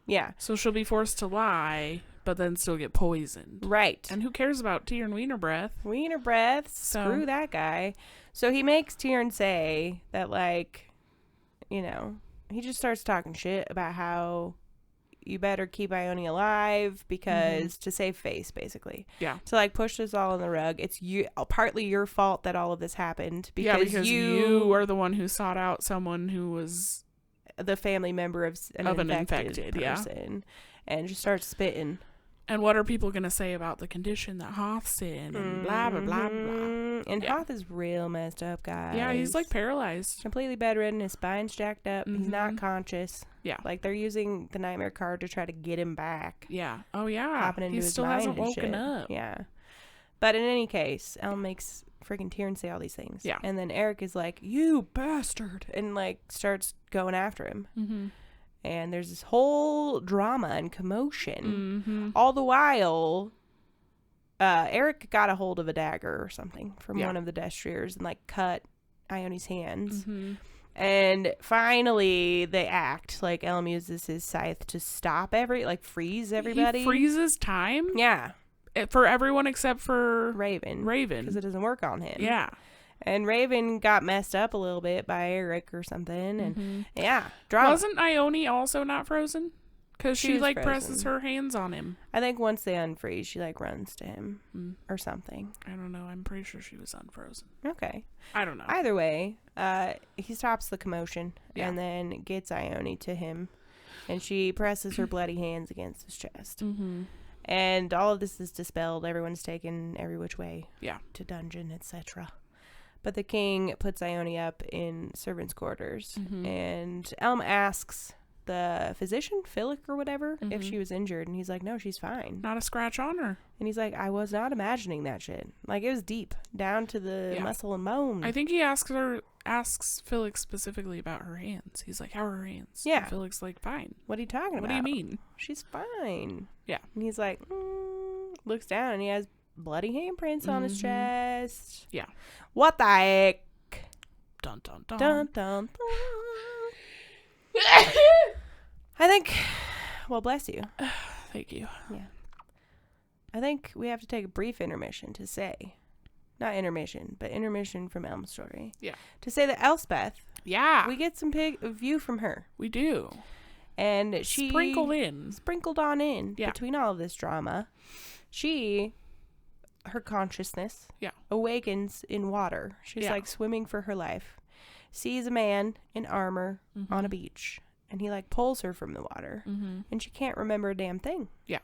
Speaker 2: Yeah.
Speaker 1: So she'll be forced to lie, but then still get poisoned.
Speaker 2: Right.
Speaker 1: And who cares about Tyrn Wiener breath?
Speaker 2: Wiener breath.
Speaker 1: So-
Speaker 2: Screw that guy. So he makes Tyrn say that, like, he just starts talking shit about how you better keep Ione alive because to save face, basically.
Speaker 1: Yeah.
Speaker 2: To, like, push this all on the rug. It's partly your fault that all of this happened because
Speaker 1: you are the one who sought out someone who was
Speaker 2: the family member of an infected
Speaker 1: yeah.
Speaker 2: person, and just starts spitting.
Speaker 1: And what are people going to say about the condition that Hoth's in and blah, blah, blah, blah.
Speaker 2: And
Speaker 1: Yeah.
Speaker 2: Hoth is real messed up, guys.
Speaker 1: Yeah, he's like paralyzed.
Speaker 2: completely bedridden. His spine's jacked up. He's not
Speaker 1: Mhm.
Speaker 2: conscious.
Speaker 1: Yeah.
Speaker 2: Like, they're using the nightmare card to try to get him back.
Speaker 1: Yeah. Oh, yeah.
Speaker 2: Hopping into
Speaker 1: He
Speaker 2: his
Speaker 1: still
Speaker 2: mind
Speaker 1: hasn't
Speaker 2: and
Speaker 1: woken
Speaker 2: shit.
Speaker 1: up.
Speaker 2: Yeah. But in any case, Elm makes freaking Tyrn say all these things.
Speaker 1: Yeah.
Speaker 2: And then Eric is like, you bastard. And, like, starts going after him.
Speaker 1: Mm-hmm.
Speaker 2: And there's this whole drama and commotion.
Speaker 1: Mm-hmm.
Speaker 2: All the while, Eric got a hold of a dagger or something from
Speaker 1: Yeah.
Speaker 2: one of the Destriers and, like, cut Ione's hands.
Speaker 1: Mm-hmm.
Speaker 2: And finally, they act. Like, Elm uses his scythe to stop freeze everybody.
Speaker 1: He freezes time
Speaker 2: Yeah.
Speaker 1: for everyone except for
Speaker 2: Raven. Because
Speaker 1: Raven.
Speaker 2: it doesn't work on him.
Speaker 1: Yeah.
Speaker 2: And Raven got messed up a little bit by Eric or something. And,
Speaker 1: Mhm.
Speaker 2: yeah. Drama.
Speaker 1: Wasn't Ione also not frozen? Because
Speaker 2: She
Speaker 1: she
Speaker 2: was
Speaker 1: like
Speaker 2: frozen.
Speaker 1: presses her hands on him.
Speaker 2: I think once they unfreeze, she, like, runs to him
Speaker 1: Mm.
Speaker 2: or something.
Speaker 1: I don't know. I'm pretty sure she was unfrozen.
Speaker 2: Okay.
Speaker 1: I don't know.
Speaker 2: Either way, he stops the commotion
Speaker 1: Yeah.
Speaker 2: and then gets Ione to him, and she presses her bloody hands against his chest.
Speaker 1: Mm-hmm.
Speaker 2: And all of this is dispelled. Everyone's taken every which way
Speaker 1: Yeah.
Speaker 2: to dungeon, etc. But the king puts Ione up in servants' quarters,
Speaker 1: Mhm.
Speaker 2: and Elm asks the physician, Philic or whatever, if she was injured. And he's like, no, she's fine.
Speaker 1: Not a scratch on her.
Speaker 2: And he's like, I was not imagining that shit. Like, it was deep, down to the muscle and bone.
Speaker 1: I think he asks Felix specifically about her hands. He's like, how are her hands?
Speaker 2: Yeah.
Speaker 1: And Felix like, fine.
Speaker 2: What are you talking about?
Speaker 1: What do you mean?
Speaker 2: She's fine.
Speaker 1: Yeah.
Speaker 2: And he's like, looks down and he has bloody handprints on his chest.
Speaker 1: Yeah.
Speaker 2: What the heck?
Speaker 1: Dun, dun, dun.
Speaker 2: Dun, dun, dun. I think, well, bless you.
Speaker 1: Thank you.
Speaker 2: Yeah. I think we have to take a brief intermission to say, not intermission, but intermission from Elm's story.
Speaker 1: Yeah.
Speaker 2: To say that Elspeth,
Speaker 1: Yeah.
Speaker 2: we get some view from her.
Speaker 1: We do.
Speaker 2: And she sprinkled on in between all of this drama. Her consciousness awakens in water. She's like swimming for her life. Sees a man in armor on a beach. And he like pulls her from the water. And she can't remember a damn thing.
Speaker 1: Yeah.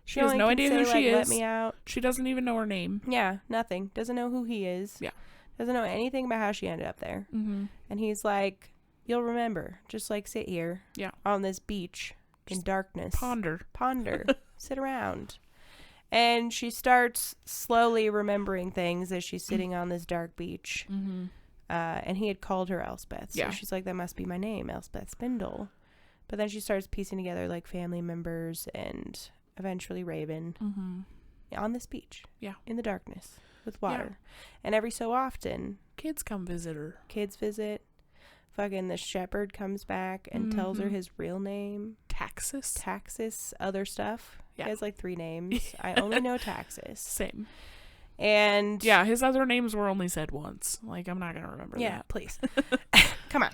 Speaker 1: She has no idea who she is.
Speaker 2: Let me out.
Speaker 1: She doesn't even know her name.
Speaker 2: Yeah, nothing. Doesn't know who he is.
Speaker 1: Yeah.
Speaker 2: Doesn't know anything about how she ended up there. And he's like, you'll remember. Just like sit here on this beach in darkness.
Speaker 1: Ponder.
Speaker 2: Sit around. And she starts slowly remembering things as she's sitting on this dark beach. And he had called her Elspeth. So she's like, that must be my name, Elspeth Spindle. But then she starts piecing together like family members and eventually Raven on this beach. Yeah. In the darkness with water. Yeah. And every so often,
Speaker 1: kids come visit her.
Speaker 2: Kids visit. Fucking the shepherd comes back and tells her his real name. Taxis, other stuff. Yeah. He has like 3 names. I only know Taxis.
Speaker 1: Same.
Speaker 2: And
Speaker 1: yeah, his other names were only said once. Like, I'm not going to remember that.
Speaker 2: Yeah, please. Come on.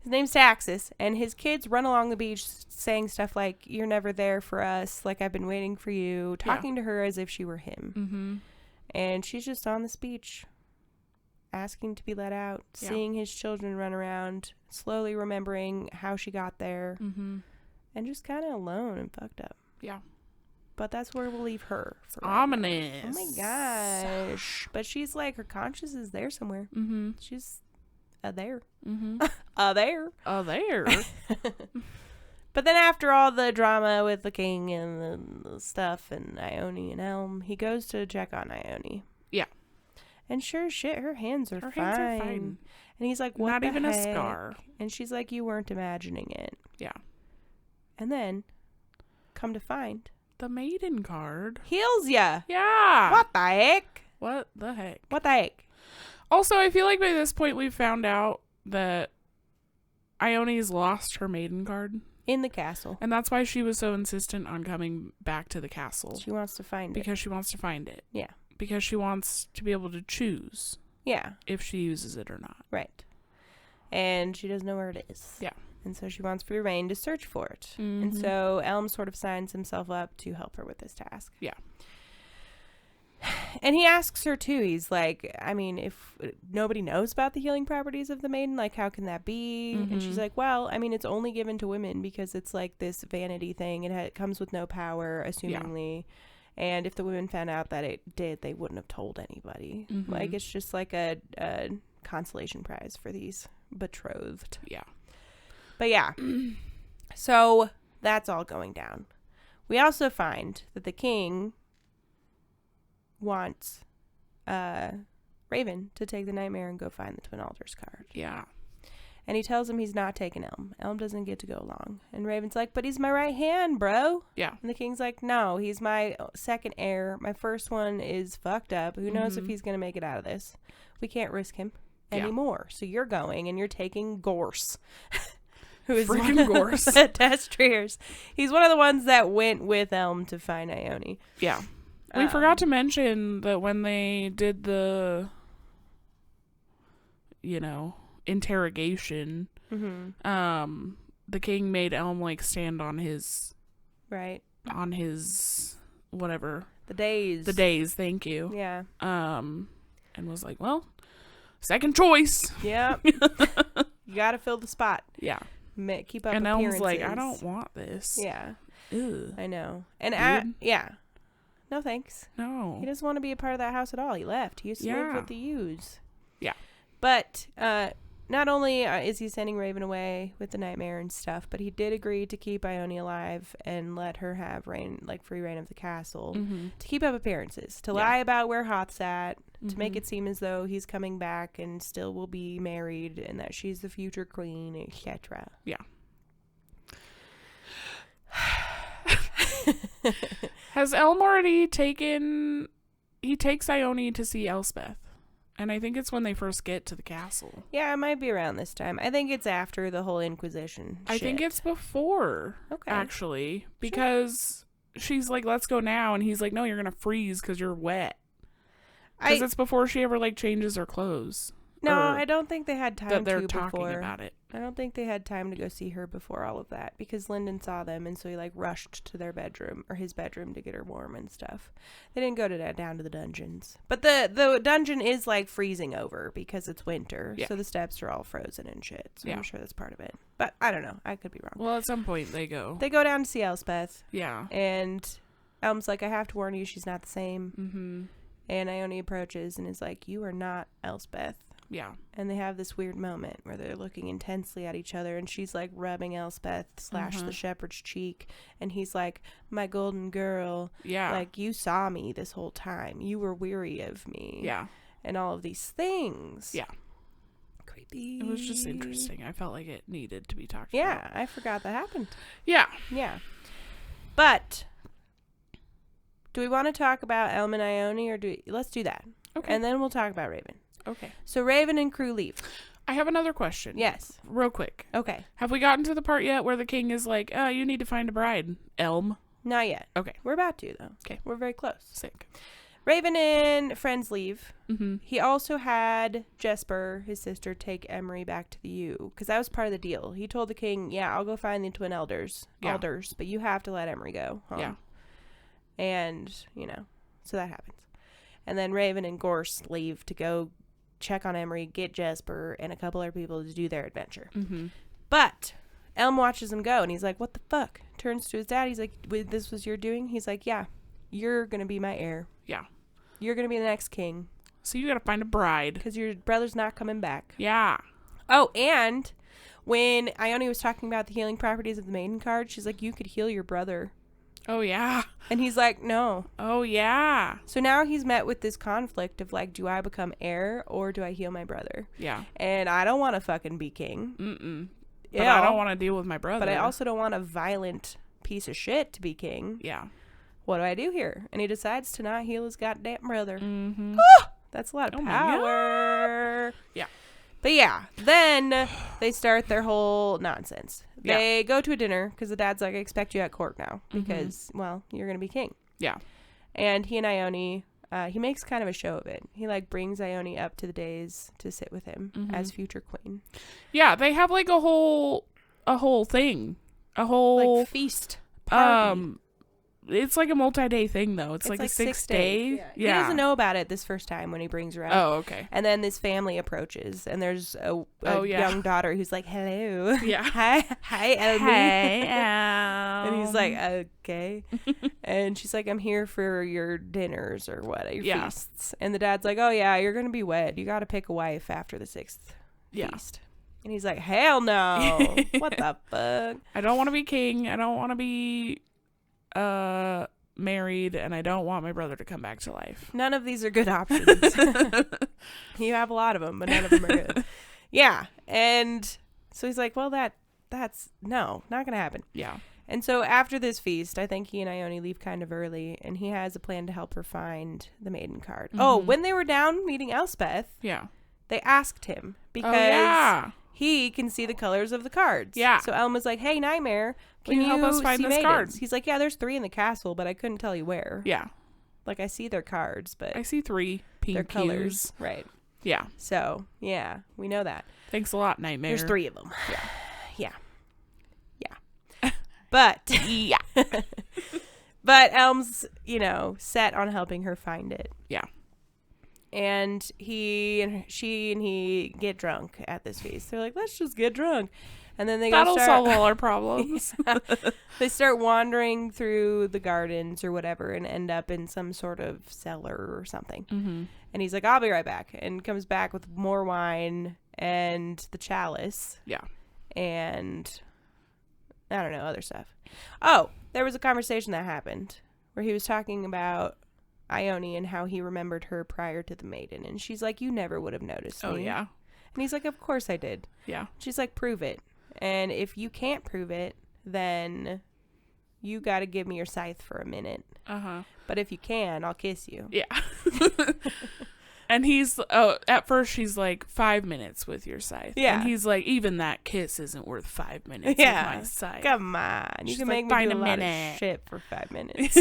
Speaker 2: His name's Taxis, and his kids run along the beach saying stuff like, you're never there for us, like I've been waiting for you, talking to her as if she were him. And she's just on this beach, asking to be let out, seeing his children run around, slowly remembering how she got there, and just kind of alone and fucked up. Yeah. But that's where we'll leave her.
Speaker 1: Ominous.
Speaker 2: Oh my gosh. But she's like, her conscience is there somewhere. She's there. There. But then after all the drama with the king and the stuff and Ione and Elm, he goes to check on Ione. Yeah. And sure as shit, her hands are fine. And he's like, what
Speaker 1: Not
Speaker 2: the
Speaker 1: even
Speaker 2: heck?
Speaker 1: a scar.
Speaker 2: And she's like, you weren't imagining it.
Speaker 1: Yeah.
Speaker 2: And then, come to find,
Speaker 1: the maiden card
Speaker 2: heals ya.
Speaker 1: Yeah.
Speaker 2: What the heck?
Speaker 1: What the heck?
Speaker 2: What the heck?
Speaker 1: Also, I feel like by this point we've found out that Ione's lost her maiden card.
Speaker 2: In the castle.
Speaker 1: And that's why she was so insistent on coming back to the castle.
Speaker 2: She wants to find it.
Speaker 1: Because she wants to find it.
Speaker 2: Yeah.
Speaker 1: Because she wants to be able to choose.
Speaker 2: Yeah.
Speaker 1: If she uses it or not.
Speaker 2: Right. And she doesn't know where it is.
Speaker 1: Yeah.
Speaker 2: And so she wants free reign to search for it. And so Elm sort of signs himself up to help her with this task.
Speaker 1: Yeah.
Speaker 2: And he asks her too, he's like, I mean, if nobody knows about the healing properties of the maiden, like how can that be? And she's like, well, I mean, it's only given to women because it's like this vanity thing. It comes with no power, assumingly. Yeah. And if the women found out that it did, they wouldn't have told anybody. Like, it's just like a consolation prize for these betrothed.
Speaker 1: Yeah.
Speaker 2: But yeah. So that's all going down. We also find that the king wants Raven to take the nightmare and go find the Twin Altars card.
Speaker 1: Yeah.
Speaker 2: And he tells him he's not taking Elm. Elm doesn't get to go along. And Raven's like, but he's my right hand, bro. Yeah. And the king's like, no, he's my second heir. My first one is fucked up. Who knows if he's going to make it out of this? We can't risk him anymore. So you're going and you're taking Gorse. Who is freaking Gorse. The Destriers. He's one of the ones that went with Elm to find Ione. Yeah.
Speaker 1: We forgot to mention that when they did the, interrogation, the king made Elm like stand on his, on his whatever.
Speaker 2: The days.
Speaker 1: Thank you.
Speaker 2: Yeah.
Speaker 1: And was like, well, second choice.
Speaker 2: Yep. You gotta fill the spot.
Speaker 1: Yeah.
Speaker 2: Keep up
Speaker 1: and
Speaker 2: appearances.
Speaker 1: Elm's like, I don't want this.
Speaker 2: Yeah.
Speaker 1: Ew.
Speaker 2: I know. And yeah. No thanks.
Speaker 1: No.
Speaker 2: He doesn't want to be a part of that house at all. He left. He used to live with the U's.
Speaker 1: Yeah.
Speaker 2: But not only is he sending Raven away with the nightmare and stuff, but he did agree to keep Ione alive and let her have free reign of the castle to keep up appearances, to lie about where Hoth's at, to make it seem as though he's coming back and still will be married and that she's the future queen, etc.
Speaker 1: Yeah. Has Elm already taken... He takes Ione to see Elspeth. And I think it's when they first get to the castle.
Speaker 2: Yeah, it might be around this time. I think it's after the whole Inquisition
Speaker 1: I think it's before, actually. Because she's like, let's go now. And he's like, no, you're going to freeze because you're wet. Because it's before she ever, like, changes her clothes.
Speaker 2: No, I don't think they had time
Speaker 1: they're
Speaker 2: to
Speaker 1: talking
Speaker 2: before.
Speaker 1: about it.
Speaker 2: I don't think they had time to go see her before all of that. Because Lyndon saw them, and so he, like, rushed to their bedroom, or his bedroom, to get her warm and stuff. They didn't go down to the dungeons. But the dungeon is, like, freezing over because it's winter.
Speaker 1: Yeah.
Speaker 2: So the steps are all frozen and shit. So I'm sure that's part of it. But I don't know. I could be wrong.
Speaker 1: Well, at some point they go.
Speaker 2: They go down to see Elspeth.
Speaker 1: Yeah.
Speaker 2: And Elm's like, I have to warn you, she's not the same.
Speaker 1: Mm-hmm.
Speaker 2: And Ione approaches and is like, you are not Elspeth.
Speaker 1: Yeah.
Speaker 2: And they have this weird moment where they're looking intensely at each other, and she's like rubbing Elspeth / the shepherd's cheek, and he's like, my golden girl.
Speaker 1: Yeah.
Speaker 2: Like, you saw me this whole time. You were weary of me.
Speaker 1: Yeah.
Speaker 2: And all of these things.
Speaker 1: Yeah.
Speaker 2: Creepy.
Speaker 1: It was just interesting. I felt like it needed to be talked about.
Speaker 2: Yeah, I forgot that happened.
Speaker 1: Yeah.
Speaker 2: Yeah. But do we want to talk about Elm and Ione, or let's do that.
Speaker 1: Okay.
Speaker 2: And then we'll talk about Raven.
Speaker 1: Okay.
Speaker 2: So Raven and crew leave.
Speaker 1: I have another question.
Speaker 2: Yes.
Speaker 1: Real quick.
Speaker 2: Okay.
Speaker 1: Have we gotten to the part yet where the king is like, oh, you need to find a bride, Elm?
Speaker 2: Not yet.
Speaker 1: Okay.
Speaker 2: We're about to, though.
Speaker 1: Okay.
Speaker 2: We're very close.
Speaker 1: Sick.
Speaker 2: Raven and friends leave.
Speaker 1: Mm-hmm.
Speaker 2: He also had Jesper, his sister, take Emery back to the U, because that was part of the deal. He told the king, yeah, I'll go find the twin elders, but you have to let Emery go home.
Speaker 1: Yeah.
Speaker 2: And, so that happens. And then Raven and Gorse leave to go check on Emery, get Jesper, and a couple other people to do their adventure.
Speaker 1: Mm-hmm.
Speaker 2: But Elm watches them go, and he's like, what the fuck? Turns to his dad. He's like, this was your doing? He's like, yeah, you're going to be my heir.
Speaker 1: Yeah.
Speaker 2: You're going to be the next king.
Speaker 1: So you got to find a bride.
Speaker 2: Because your brother's not coming back.
Speaker 1: Yeah.
Speaker 2: Oh, and when Ione was talking about the healing properties of the maiden card, she's like, you could heal your brother.
Speaker 1: Oh, yeah.
Speaker 2: And he's like, no.
Speaker 1: Oh, yeah.
Speaker 2: So now he's met with this conflict of like, do I become heir or do I heal my brother?
Speaker 1: Yeah.
Speaker 2: And I don't want to fucking be king.
Speaker 1: Mm-mm. But I don't want to deal with my brother.
Speaker 2: But I also don't want a violent piece of shit to be king.
Speaker 1: Yeah.
Speaker 2: What do I do here? And he decides to not heal his goddamn brother.
Speaker 1: Mm-hmm.
Speaker 2: That's a lot of
Speaker 1: Oh
Speaker 2: power.
Speaker 1: Yeah.
Speaker 2: But yeah, then they start their whole nonsense.
Speaker 1: Yeah.
Speaker 2: They go to a dinner because the dad's like, I expect you at court now because, well, you're going to be king.
Speaker 1: Yeah.
Speaker 2: And he and Ione, he makes kind of a show of it. He like brings Ione up to the days to sit with him as future queen.
Speaker 1: Yeah, they have like a whole thing. A whole
Speaker 2: like feast party.
Speaker 1: It's like a multi-day thing though. It's like a 6 day.
Speaker 2: Yeah. He doesn't know about it this first time when he brings her up.
Speaker 1: Oh, okay.
Speaker 2: And then this family approaches, and there's a young daughter who's like, hello.
Speaker 1: Yeah.
Speaker 2: Hi, Elmy.
Speaker 1: Hey,
Speaker 2: And he's like, okay. And she's like, I'm here for your dinners or what, your feasts. And the dad's like, oh, yeah, you're going to be wed. You got to pick a wife after the sixth feast. And he's like, hell no. What the fuck?
Speaker 1: I don't want to be king. I don't want to be married, and I don't want my brother to come back to life.
Speaker 2: None of these are good options. You have a lot of them, but none of them are good. Yeah. And so he's like, well, that's no, not going to happen.
Speaker 1: Yeah.
Speaker 2: And so after this feast, I think he and Ione leave kind of early, and he has a plan to help her find the maiden card. Mm-hmm. Oh, when they were down meeting Elspeth, they asked him because he can see the colors of the cards. Yeah. So Elm was like, hey, Nightmare, can you help us find this card? He's like, yeah, there's 3 in the castle, but I couldn't tell you where. Yeah. Like, I see their cards, but
Speaker 1: I see 3 pink
Speaker 2: their colors. Right.
Speaker 1: Yeah.
Speaker 2: So, yeah, we know that.
Speaker 1: Thanks a lot, Nightmare.
Speaker 2: There's 3 of them. Yeah. But but Elm's, set on helping her find it. Yeah. And she and he get drunk at this feast. They're like, let's just get drunk. And then
Speaker 1: that'll solve all our problems.
Speaker 2: They start wandering through the gardens or whatever and end up in some sort of cellar or something. Mm-hmm. And he's like, I'll be right back. And comes back with more wine and the chalice.
Speaker 1: Yeah.
Speaker 2: And I don't know, other stuff. Oh, there was a conversation that happened where he was talking about Ione and how he remembered her prior to the maiden. And she's like, you never would have noticed me.
Speaker 1: Oh, yeah.
Speaker 2: And he's like, of course I did.
Speaker 1: Yeah.
Speaker 2: She's like, prove it. And if you can't prove it, then you got to give me your scythe for a minute.
Speaker 1: Uh-huh.
Speaker 2: But if you can, I'll kiss you.
Speaker 1: Yeah. And at first she's like, 5 minutes with your scythe.
Speaker 2: Yeah.
Speaker 1: And he's like, even that kiss isn't worth 5 minutes
Speaker 2: Yeah.
Speaker 1: with my scythe.
Speaker 2: Come on. You
Speaker 1: She's
Speaker 2: can
Speaker 1: like,
Speaker 2: make me
Speaker 1: "Find
Speaker 2: do
Speaker 1: a
Speaker 2: a lot
Speaker 1: minute."
Speaker 2: of shit for 5 minutes.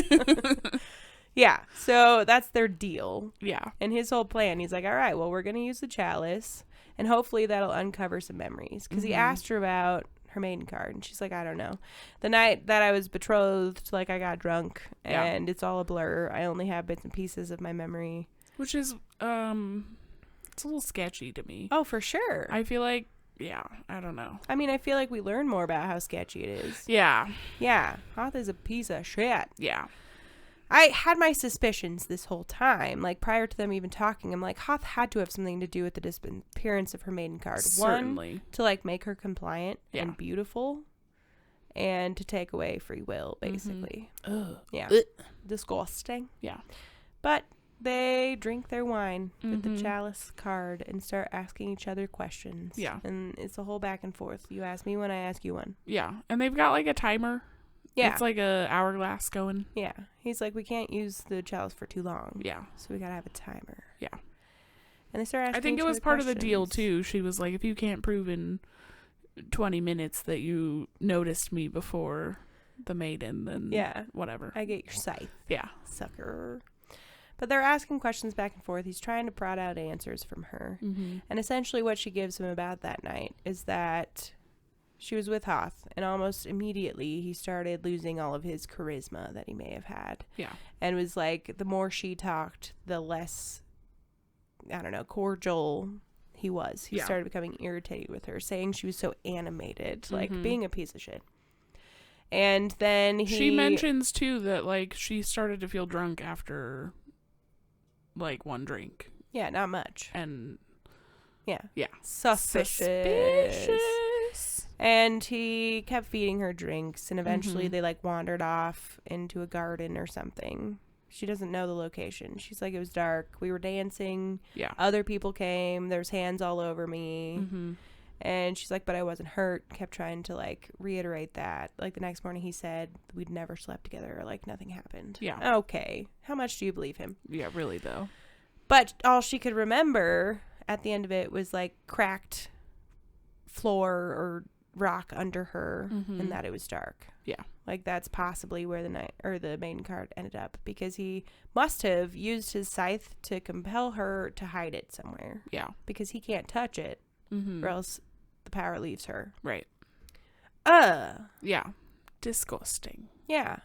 Speaker 2: Yeah. So that's their deal.
Speaker 1: Yeah.
Speaker 2: And his whole plan, he's like, all right, well, we're going to use the chalice. And hopefully that'll uncover some memories. Because he asked her about her maiden card. And she's like, I don't know. The night that I was betrothed, like, I got drunk. And it's all a blur. I only have bits and pieces of my memory.
Speaker 1: Which is, it's a little sketchy to me.
Speaker 2: Oh, for sure.
Speaker 1: I feel like, yeah, I don't know.
Speaker 2: I mean, I feel like we learn more about how sketchy it is.
Speaker 1: Yeah.
Speaker 2: Yeah. Hoth is a piece of shit.
Speaker 1: Yeah.
Speaker 2: I had my suspicions this whole time. Like, prior to them even talking, I'm like, Hoth had to have something to do with the disappearance of her maiden card.
Speaker 1: Certainly.
Speaker 2: One, to, like, make her compliant
Speaker 1: Yeah.
Speaker 2: and beautiful. And to take away free will, basically.
Speaker 1: Ugh.
Speaker 2: Yeah.
Speaker 1: Ugh.
Speaker 2: Disgusting.
Speaker 1: Yeah.
Speaker 2: But they drink their wine with the chalice card and start asking each other questions.
Speaker 1: Yeah.
Speaker 2: And it's a whole back and forth. You ask me one, I ask you one.
Speaker 1: Yeah. And they've got like a timer.
Speaker 2: Yeah.
Speaker 1: It's like a hourglass going.
Speaker 2: Yeah. He's like, we can't use the chalice for too long.
Speaker 1: Yeah.
Speaker 2: So we got to have a timer.
Speaker 1: Yeah.
Speaker 2: And they start asking
Speaker 1: I think
Speaker 2: each
Speaker 1: it was
Speaker 2: other
Speaker 1: part of the
Speaker 2: questions.
Speaker 1: deal too. She was like, if you can't prove in 20 minutes that you noticed me before the maiden, then whatever.
Speaker 2: I get your scythe.
Speaker 1: Yeah.
Speaker 2: Sucker. But they're asking questions back and forth. He's trying to prod out answers from her.
Speaker 1: Mm-hmm.
Speaker 2: And essentially what she gives him about that night is that she was with Hoth, and almost immediately he started losing all of his charisma that he may have had.
Speaker 1: Yeah.
Speaker 2: And was like, the more she talked, the less, I don't know, cordial he was. He started becoming irritated with her, saying she was so animated, like being a piece of shit. And then
Speaker 1: she mentions too that like she started to feel drunk after like one drink.
Speaker 2: Yeah, not much.
Speaker 1: And
Speaker 2: yeah.
Speaker 1: Suspicious.
Speaker 2: And he kept feeding her drinks, and eventually they like wandered off into a garden or something. She doesn't know the location. She's like, it was dark. We were dancing.
Speaker 1: Yeah.
Speaker 2: Other people came. There's hands all over me.
Speaker 1: Mm-hmm.
Speaker 2: And she's like, but I wasn't hurt. Kept trying to like reiterate that. Like the next morning he said we'd never slept together, or like nothing happened.
Speaker 1: Yeah.
Speaker 2: Okay. How much do you believe him?
Speaker 1: Yeah, really though.
Speaker 2: But all she could remember at the end of it was like cracked floor or rock under her, and that it was dark.
Speaker 1: Yeah.
Speaker 2: Like that's possibly where the maiden card ended up, because he must have used his scythe to compel her to hide it somewhere.
Speaker 1: Yeah.
Speaker 2: Because he can't touch it, or else the power leaves her.
Speaker 1: Right. Yeah. Disgusting.
Speaker 2: Yeah.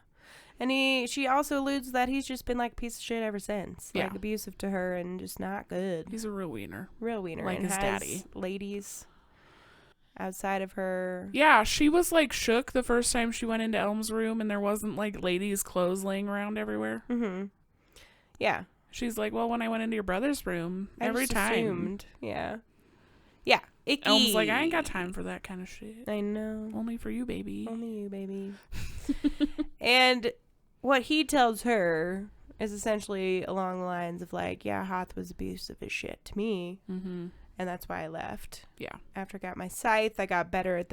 Speaker 2: And she also alludes that he's just been like a piece of shit ever since. Like abusive to her and just not good.
Speaker 1: He's a real wiener.
Speaker 2: Real wiener.
Speaker 1: Like
Speaker 2: and
Speaker 1: his
Speaker 2: has
Speaker 1: daddy.
Speaker 2: Ladies outside of her.
Speaker 1: Yeah, she was like shook the first time she went into Elm's room and there wasn't like ladies' clothes laying around everywhere.
Speaker 2: Mm-hmm. Yeah.
Speaker 1: She's like, well, when I went into your brother's room, every time.
Speaker 2: Assumed. Yeah. Yeah. Icky.
Speaker 1: Elm's like, I ain't got time for that kind of shit.
Speaker 2: I know.
Speaker 1: Only for you, baby.
Speaker 2: Only you, baby. And what he tells her is essentially along the lines of like, yeah, Hoth was abusive as shit to me.
Speaker 1: Mm-hmm.
Speaker 2: And that's why I left.
Speaker 1: Yeah.
Speaker 2: After I got my scythe, I got better at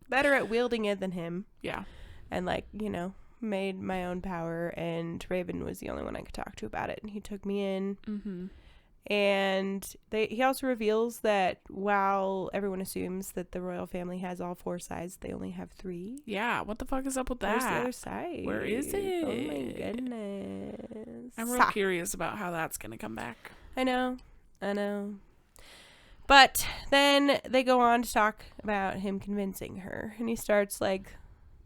Speaker 2: better at wielding it than him.
Speaker 1: Yeah.
Speaker 2: And like, you know, made my own power, and Raven was the only one I could talk to about it, and he took me in.
Speaker 1: Mm-hmm.
Speaker 2: And he also reveals that while everyone assumes that the royal family has all 4 sides, they only have 3.
Speaker 1: Yeah, what the fuck is up with
Speaker 2: Where's
Speaker 1: that?
Speaker 2: the other side?
Speaker 1: Where is it?
Speaker 2: Oh my goodness.
Speaker 1: I'm real curious about how that's gonna come back.
Speaker 2: I know. But then they go on to talk about him convincing her, and he starts like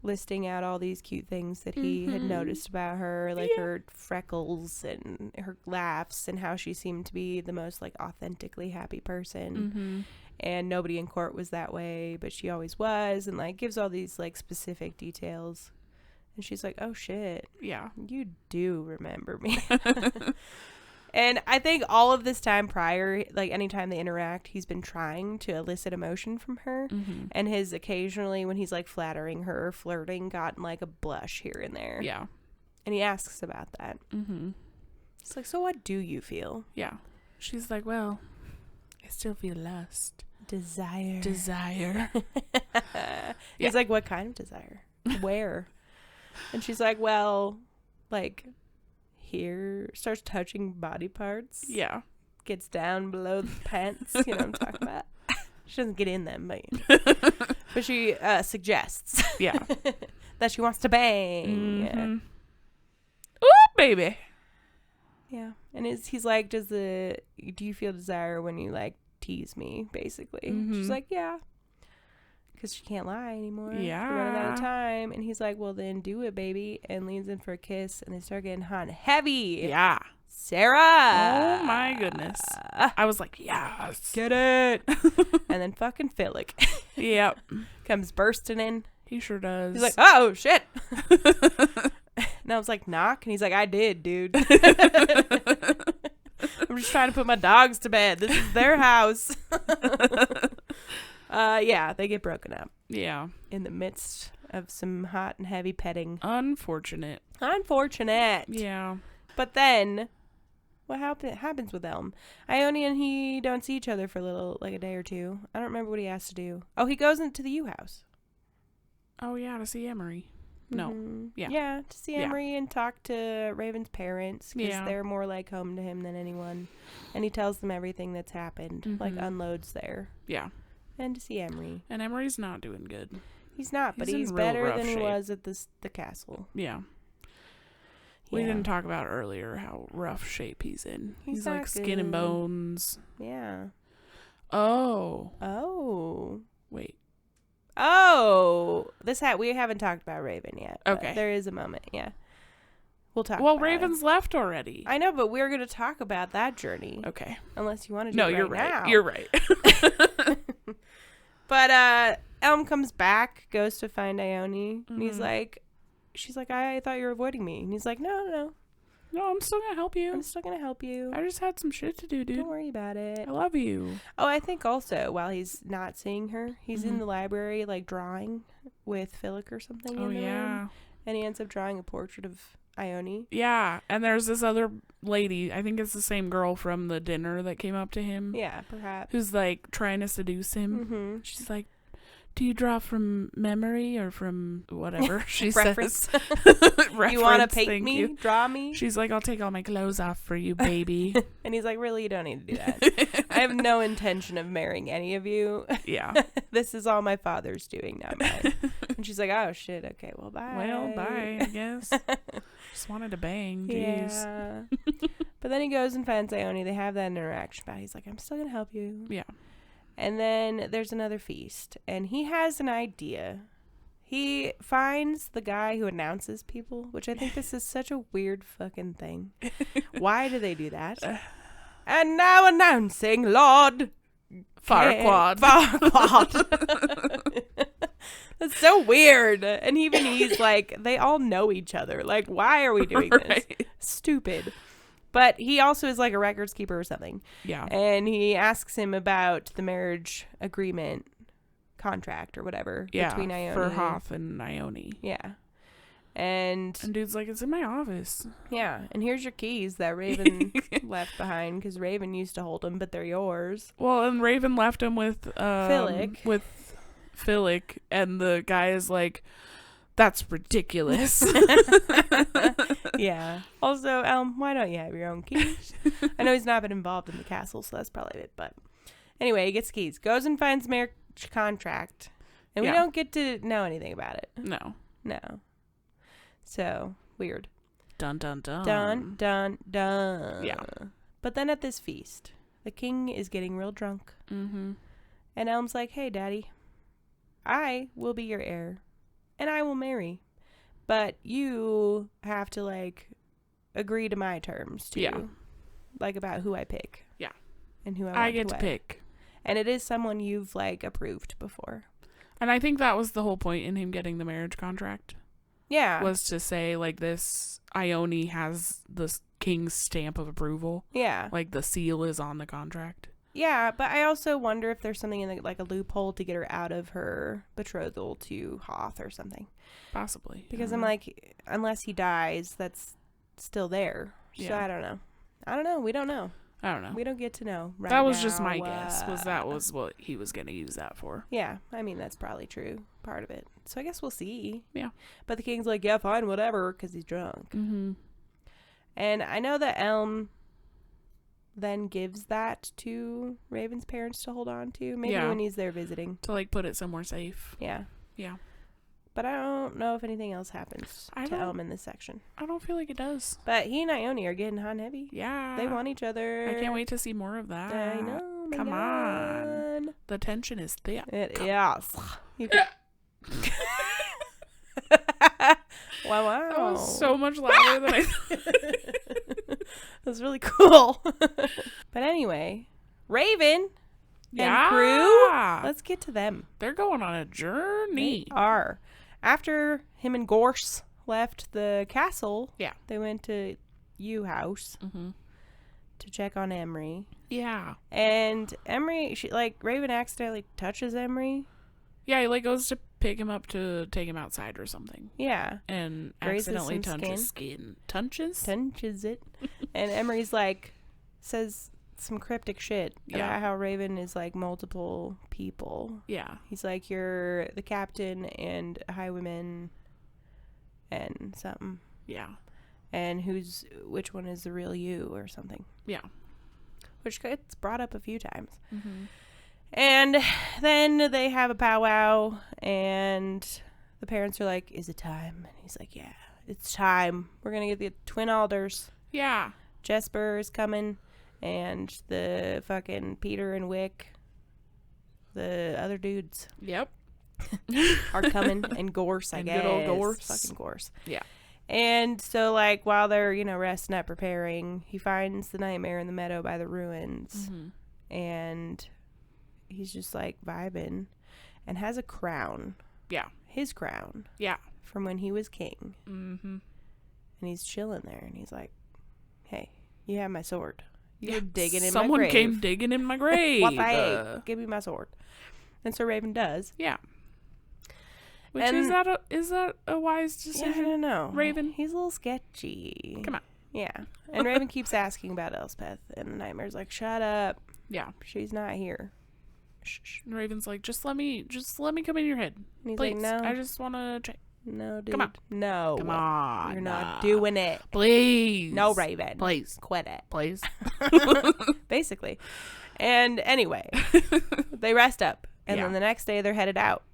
Speaker 2: listing out all these cute things that he had noticed about her, like her freckles and her laughs, and how she seemed to be the most like authentically happy person. And nobody in court was that way, but she always was, and like gives all these like specific details. And she's like, oh shit,
Speaker 1: Yeah.
Speaker 2: you do remember me. And I think all of this time prior, like anytime they interact, he's been trying to elicit emotion from her.
Speaker 1: Mm-hmm.
Speaker 2: And his occasionally, when he's like flattering her or flirting, gotten like a blush here and there.
Speaker 1: Yeah.
Speaker 2: And he asks about that.
Speaker 1: Mm-hmm.
Speaker 2: It's like, so what do you feel?
Speaker 1: Yeah. She's like, well, I still feel lust.
Speaker 2: Desire. He's like, what kind of desire? Where? And she's like, well, like, here. Starts touching body parts.
Speaker 1: Yeah.
Speaker 2: Gets down below the pants. You know what I'm talking about? She doesn't get in them, but she suggests.
Speaker 1: Yeah.
Speaker 2: That she wants to bang.
Speaker 1: Mm-hmm. Ooh, baby.
Speaker 2: Yeah. And he's like, do you feel desire when you like tease me, basically?
Speaker 1: Mm-hmm.
Speaker 2: She's like, yeah. Because she can't lie anymore.
Speaker 1: Yeah.
Speaker 2: We're running out of time. And he's like, well, then do it, baby. And leans in for a kiss. And they start getting hot and heavy.
Speaker 1: Yeah.
Speaker 2: Sarah.
Speaker 1: Oh, my goodness. I was like, yes.
Speaker 2: Get it. And then fucking Philip
Speaker 1: Yep.
Speaker 2: comes bursting in.
Speaker 1: He sure does.
Speaker 2: He's like, oh, shit. And I was like, knock. And he's like, I did, dude. I'm just trying to put my dogs to bed. This is their house. Yeah, they get broken up.
Speaker 1: Yeah.
Speaker 2: In the midst of some hot and heavy petting.
Speaker 1: Unfortunate.
Speaker 2: Yeah. But then, what happens with Elm? Ione and he don't see each other for a day or two. I don't remember what he has to do. Oh, he goes into the U house.
Speaker 1: Oh, yeah, to see Emery. No.
Speaker 2: Mm-hmm.
Speaker 1: Yeah.
Speaker 2: Yeah, to see Emery and talk to Raven's parents. Because they're more like home to him than anyone. And he tells them everything that's happened. Mm-hmm. Like, unloads there.
Speaker 1: Yeah.
Speaker 2: And to see Emery.
Speaker 1: And Emery's not doing good.
Speaker 2: He's not, but he's
Speaker 1: in
Speaker 2: better
Speaker 1: real rough
Speaker 2: than he
Speaker 1: shape.
Speaker 2: was at the castle.
Speaker 1: Yeah. We didn't talk about earlier how rough shape he's in. He's like skin and bones.
Speaker 2: Yeah.
Speaker 1: Oh. Wait.
Speaker 2: Oh. We haven't talked about Raven yet.
Speaker 1: Okay.
Speaker 2: There is a moment, yeah. We'll talk
Speaker 1: Well,
Speaker 2: about
Speaker 1: Raven's left already.
Speaker 2: I know, but we're going to talk about that journey.
Speaker 1: Okay.
Speaker 2: Unless you want to do
Speaker 1: no,
Speaker 2: it
Speaker 1: you're
Speaker 2: right
Speaker 1: right.
Speaker 2: now.
Speaker 1: You're right.
Speaker 2: But Elm comes back, goes to find Ione, and she's like, I thought you were avoiding me. And he's like, no.
Speaker 1: No, I'm still going to help you.
Speaker 2: I'm still going to help you.
Speaker 1: I just had some shit to do, dude.
Speaker 2: Don't worry about it.
Speaker 1: I love you.
Speaker 2: Oh, I think also, while he's not seeing her, he's in the library, like, drawing with Philip or something in the room. And he ends up drawing a portrait of Ione.
Speaker 1: Yeah, and there's this other lady, I think it's the same girl from the dinner that came up to him.
Speaker 2: Yeah, perhaps.
Speaker 1: Who's, like, trying to seduce him.
Speaker 2: Mm-hmm.
Speaker 1: She's like, do you draw from memory or from whatever she
Speaker 2: Reference.
Speaker 1: says? Reference.
Speaker 2: You want to paint me? You. Draw me?
Speaker 1: She's like, I'll take all my clothes off for you, baby.
Speaker 2: And he's like, really? You don't need to do that. I have no intention of marrying any of you.
Speaker 1: Yeah.
Speaker 2: This is all my father's doing, not mine. And she's like, oh, shit. Okay, well, bye.
Speaker 1: Well, bye, I guess. Just wanted to bang. Jeez.
Speaker 2: Yeah. But then he goes and finds Ione. They have that interaction about it. He's like, I'm still going to help you.
Speaker 1: Yeah.
Speaker 2: And then there's another feast. And he has an idea. He finds the guy who announces people, which I think this is such a weird fucking thing. Why do they do that? And now announcing Lord
Speaker 1: Farquaad.
Speaker 2: That's so weird. And even he's like, they all know each other. Like, why are we doing this? Stupid. But he also is like a records keeper or something.
Speaker 1: Yeah.
Speaker 2: And he asks him about the marriage agreement contract or whatever between Ione.
Speaker 1: For Hoth and Ione.
Speaker 2: Yeah. And
Speaker 1: dude's like, it's in my office.
Speaker 2: Yeah. And here's your keys that Raven left behind, because Raven used to hold them, but they're yours.
Speaker 1: Well, and Raven left him with Philip, and the guy is like, that's ridiculous.
Speaker 2: Yeah. Also, why don't you have your own keys? I know he's not been involved in the castle, so that's probably it. But anyway, he gets keys, goes and finds marriage contract, and we don't get to know anything about it.
Speaker 1: No.
Speaker 2: So weird.
Speaker 1: Dun dun dun.
Speaker 2: Dun dun dun.
Speaker 1: Yeah.
Speaker 2: But then at this feast, the king is getting real drunk.
Speaker 1: Mm-hmm.
Speaker 2: And Elm's like, hey, Daddy, I will be your heir, and I will marry. But you have to, like, agree to my terms, too.
Speaker 1: Yeah.
Speaker 2: Like, about who I pick.
Speaker 1: Yeah.
Speaker 2: And who
Speaker 1: I get to pick.
Speaker 2: And it is someone you've, like, approved before.
Speaker 1: And I think that was the whole point in him getting the marriage contract.
Speaker 2: Yeah.
Speaker 1: Was to say, like, this, Ione has this king's stamp of approval.
Speaker 2: Yeah.
Speaker 1: Like the seal is on the contract.
Speaker 2: Yeah, but I also wonder if there's something in like a loophole to get her out of her betrothal to Hoth or something.
Speaker 1: Possibly.
Speaker 2: Because I'm like, unless he dies, that's still there. So
Speaker 1: Yeah.
Speaker 2: I don't know. We don't know.
Speaker 1: I don't know.
Speaker 2: We don't get to know right
Speaker 1: That was
Speaker 2: now.
Speaker 1: just my guess. That was what he was going to use that for.
Speaker 2: Yeah, I mean, that's probably true. Part of it. So I guess we'll see.
Speaker 1: Yeah.
Speaker 2: But the king's like, yeah, fine, whatever, because he's drunk.
Speaker 1: Mm-hmm.
Speaker 2: And I know that Elm then gives that to Raven's parents to hold on to. Maybe when he's there visiting.
Speaker 1: To like put it somewhere safe.
Speaker 2: Yeah.
Speaker 1: Yeah.
Speaker 2: But I don't know if anything else happens to Elm in this section.
Speaker 1: I don't feel like it does.
Speaker 2: But he and Ione are getting hot and heavy.
Speaker 1: Yeah.
Speaker 2: They want each other.
Speaker 1: I can't wait to see more of that.
Speaker 2: I know.
Speaker 1: Come on. The tension is thick.
Speaker 2: It is. Wow.
Speaker 1: That was so much louder than I thought.
Speaker 2: That was really cool. But anyway, Raven and crew, let's get to them.
Speaker 1: They're going on a journey.
Speaker 2: They are. After him and Gorse left the castle, they went to Yew House to check on Emery.
Speaker 1: Yeah.
Speaker 2: And Emery, Raven accidentally touches Emery.
Speaker 1: Yeah, he like goes to pick him up to take him outside or something.
Speaker 2: Yeah.
Speaker 1: And
Speaker 2: Grazes
Speaker 1: accidentally
Speaker 2: some
Speaker 1: touches skin. Touches
Speaker 2: it. And Emery's says some cryptic shit about how Raven is multiple people.
Speaker 1: Yeah.
Speaker 2: He's like, you're the captain and a highwayman and something.
Speaker 1: Yeah.
Speaker 2: And which one is the real you or something.
Speaker 1: Yeah.
Speaker 2: Which gets brought up a few times.
Speaker 1: Mm-hmm.
Speaker 2: And then they have a powwow and the parents are like, is it time? And he's like, yeah, it's time. We're going to get the twin alders.
Speaker 1: Yeah.
Speaker 2: Jesper is coming. And the fucking Peter and Wick, the other dudes.
Speaker 1: Yep.
Speaker 2: Are coming. And Gorse, I guess.
Speaker 1: Good old Gorse.
Speaker 2: Fucking Gorse.
Speaker 1: Yeah.
Speaker 2: And so, while they're, resting up, preparing, he finds the nightmare in the meadow by the ruins.
Speaker 1: Mm-hmm.
Speaker 2: And he's just, vibing. And has a crown.
Speaker 1: Yeah.
Speaker 2: His crown.
Speaker 1: Yeah.
Speaker 2: From when he was king.
Speaker 1: Mm-hmm.
Speaker 2: And he's chilling there. And he's like, hey, you have my sword. You're digging in my grave.
Speaker 1: Someone came digging in my grave.
Speaker 2: What give me my sword. And so Raven does.
Speaker 1: Yeah. Which is that a wise decision?
Speaker 2: Yeah, I don't know.
Speaker 1: Raven?
Speaker 2: He's a little sketchy.
Speaker 1: Come on.
Speaker 2: Yeah. And Raven keeps asking about Elspeth. And the Nightmare's like, shut up.
Speaker 1: Yeah.
Speaker 2: She's not here. Shh.
Speaker 1: And Raven's like, just let me come in your head.
Speaker 2: And he's
Speaker 1: Please.
Speaker 2: like, no.
Speaker 1: I just want to check.
Speaker 2: No, dude.
Speaker 1: Come on.
Speaker 2: No.
Speaker 1: Come on.
Speaker 2: You're not doing it.
Speaker 1: Please.
Speaker 2: No, Raven.
Speaker 1: Please.
Speaker 2: Quit it.
Speaker 1: Please.
Speaker 2: Basically. And anyway, they rest up. And then the next day they're headed out.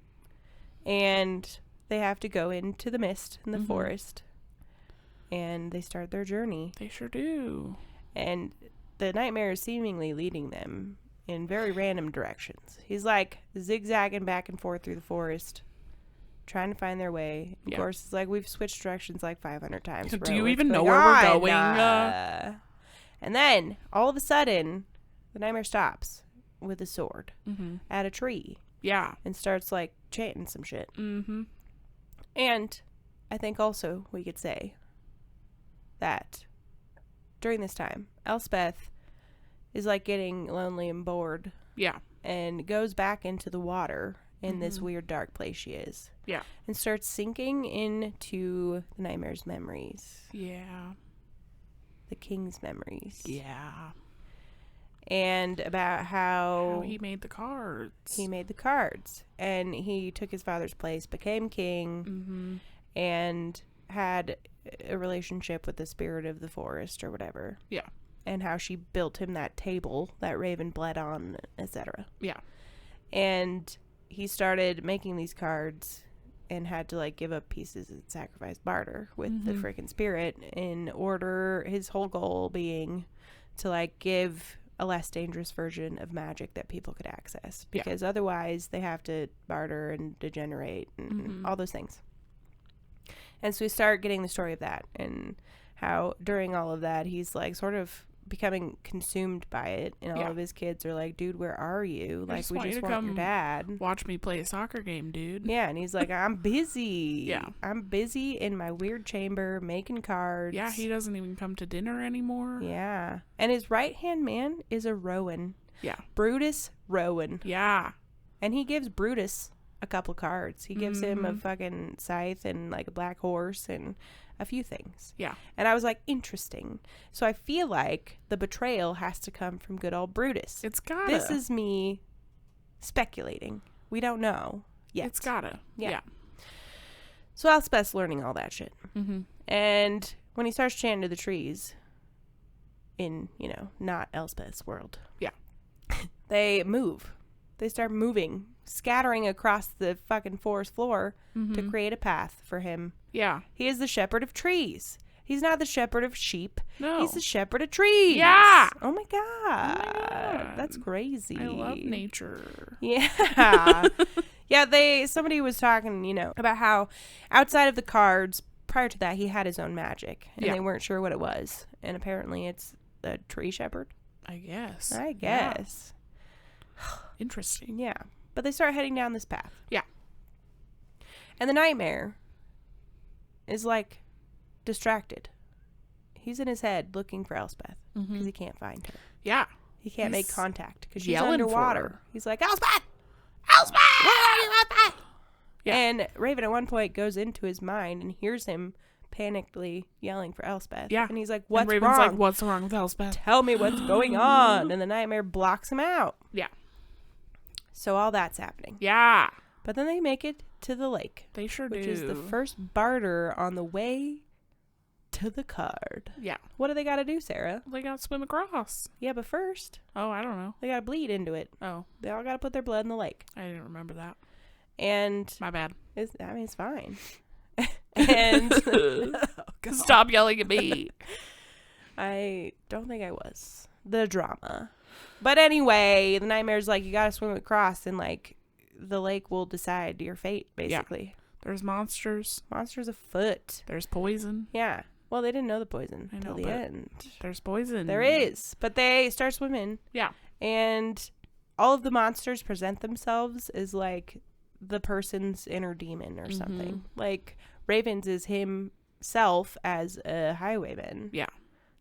Speaker 2: And they have to go into the mist in the forest. And they start their journey.
Speaker 1: They sure do.
Speaker 2: And the Nightmare is seemingly leading them in very random directions. He's zigzagging back and forth through the forest, trying to find their way. Of course, it's we've switched directions 500 times.
Speaker 1: Do you even know where we're going?
Speaker 2: And then, all of a sudden, the Nightmare stops with a sword at a tree.
Speaker 1: Yeah.
Speaker 2: And starts, chanting some shit.
Speaker 1: Mm-hmm.
Speaker 2: And I think also we could say that during this time, Elspeth is, getting lonely and bored.
Speaker 1: Yeah.
Speaker 2: And goes back into the water in this weird dark place she is.
Speaker 1: Yeah.
Speaker 2: And starts sinking into the Nightmare's memories.
Speaker 1: Yeah.
Speaker 2: The king's memories.
Speaker 1: Yeah.
Speaker 2: And about how
Speaker 1: he made the cards.
Speaker 2: He made the cards. And he took his father's place, became king, and had a relationship with the spirit of the forest or whatever.
Speaker 1: Yeah.
Speaker 2: And how she built him that table that Raven bled on, etc.
Speaker 1: Yeah.
Speaker 2: And he started making these cards and had to give up pieces and sacrifice barter with the freaking spirit in order, his whole goal being to give a less dangerous version of magic that people could access, because otherwise they have to barter and degenerate and all those things. And so we start getting the story of that and how during all of that he's sort of becoming consumed by it, and all
Speaker 1: Yeah.
Speaker 2: of his kids are like, dude, where are you?
Speaker 1: I
Speaker 2: Like,
Speaker 1: just
Speaker 2: we
Speaker 1: want you
Speaker 2: just
Speaker 1: to
Speaker 2: want your
Speaker 1: come
Speaker 2: dad.
Speaker 1: Watch me play a soccer game, dude.
Speaker 2: Yeah, and he's like, I'm busy.
Speaker 1: Yeah.
Speaker 2: I'm busy in my weird chamber making cards.
Speaker 1: Yeah, he doesn't even come to dinner anymore.
Speaker 2: Yeah. And his right-hand man is a Rowan.
Speaker 1: Yeah.
Speaker 2: Brutus Rowan.
Speaker 1: Yeah.
Speaker 2: And he gives Brutus a couple cards. He gives him a fucking scythe and like a black horse and a few things.
Speaker 1: Yeah.
Speaker 2: And I was like, interesting. So I feel like the betrayal has to come from good old Brutus.
Speaker 1: It's gotta.
Speaker 2: This is me speculating. We don't know yet.
Speaker 1: It's gotta. Yeah.
Speaker 2: So Elspeth's learning all that shit.
Speaker 1: Mm-hmm.
Speaker 2: And when he starts chanting to the trees in, you know, not Elspeth's world.
Speaker 1: Yeah.
Speaker 2: They move. They start moving, scattering across the fucking forest floor to create a path for him.
Speaker 1: Yeah.
Speaker 2: He is the shepherd of trees. He's not the shepherd of sheep.
Speaker 1: No.
Speaker 2: He's the shepherd of trees.
Speaker 1: Yeah.
Speaker 2: Oh my God.
Speaker 1: God.
Speaker 2: That's crazy.
Speaker 1: I love nature.
Speaker 2: Yeah. Yeah, somebody was talking, you know, about how outside of the cards, prior to that, he had his own magic. And they weren't sure what it was. And apparently it's a tree shepherd.
Speaker 1: I guess.
Speaker 2: I guess.
Speaker 1: Interesting.
Speaker 2: Yeah. But they start heading down this path.
Speaker 1: Yeah.
Speaker 2: And the nightmare is like distracted. He's in his head looking for Elspeth because he can't find her.
Speaker 1: Yeah.
Speaker 2: He can't make
Speaker 1: He's
Speaker 2: contact because she's
Speaker 1: yelling for
Speaker 2: underwater.
Speaker 1: her.
Speaker 2: He's like, Elspeth! Elspeth! Where are you, Elspeth?
Speaker 1: Yeah.
Speaker 2: And Raven at one point goes into his mind and hears him panically yelling for Elspeth.
Speaker 1: Yeah.
Speaker 2: And he's like,
Speaker 1: And
Speaker 2: what's
Speaker 1: Raven's
Speaker 2: wrong?
Speaker 1: like, what's wrong with Elspeth?
Speaker 2: Tell me what's going on. And the nightmare blocks him out.
Speaker 1: Yeah.
Speaker 2: So all that's happening.
Speaker 1: Yeah.
Speaker 2: But then they make it to the lake,
Speaker 1: They sure
Speaker 2: which
Speaker 1: do.
Speaker 2: is the first barter on the way to the card.
Speaker 1: Yeah.
Speaker 2: What do they got to do, Sarah?
Speaker 1: They gotta swim across.
Speaker 2: Yeah, but first,
Speaker 1: Oh, I don't know.
Speaker 2: they got to bleed into it.
Speaker 1: Oh,
Speaker 2: They all got to put their blood in the lake.
Speaker 1: I didn't remember that.
Speaker 2: And
Speaker 1: My bad.
Speaker 2: it's fine. And
Speaker 1: Stop yelling at me.
Speaker 2: I don't think I was. The drama. But anyway, the nightmare's like, you got to swim across and like the lake will decide your fate, basically.
Speaker 1: There's monsters.
Speaker 2: Monsters afoot.
Speaker 1: There's poison.
Speaker 2: Yeah. Well, they didn't know the poison
Speaker 1: I
Speaker 2: until
Speaker 1: know,
Speaker 2: the
Speaker 1: but
Speaker 2: end.
Speaker 1: There's poison.
Speaker 2: There is. But they start swimming.
Speaker 1: Yeah.
Speaker 2: And all of the monsters present themselves as like the person's inner demon or something. Like Ravens is himself as a highwayman.
Speaker 1: Yeah.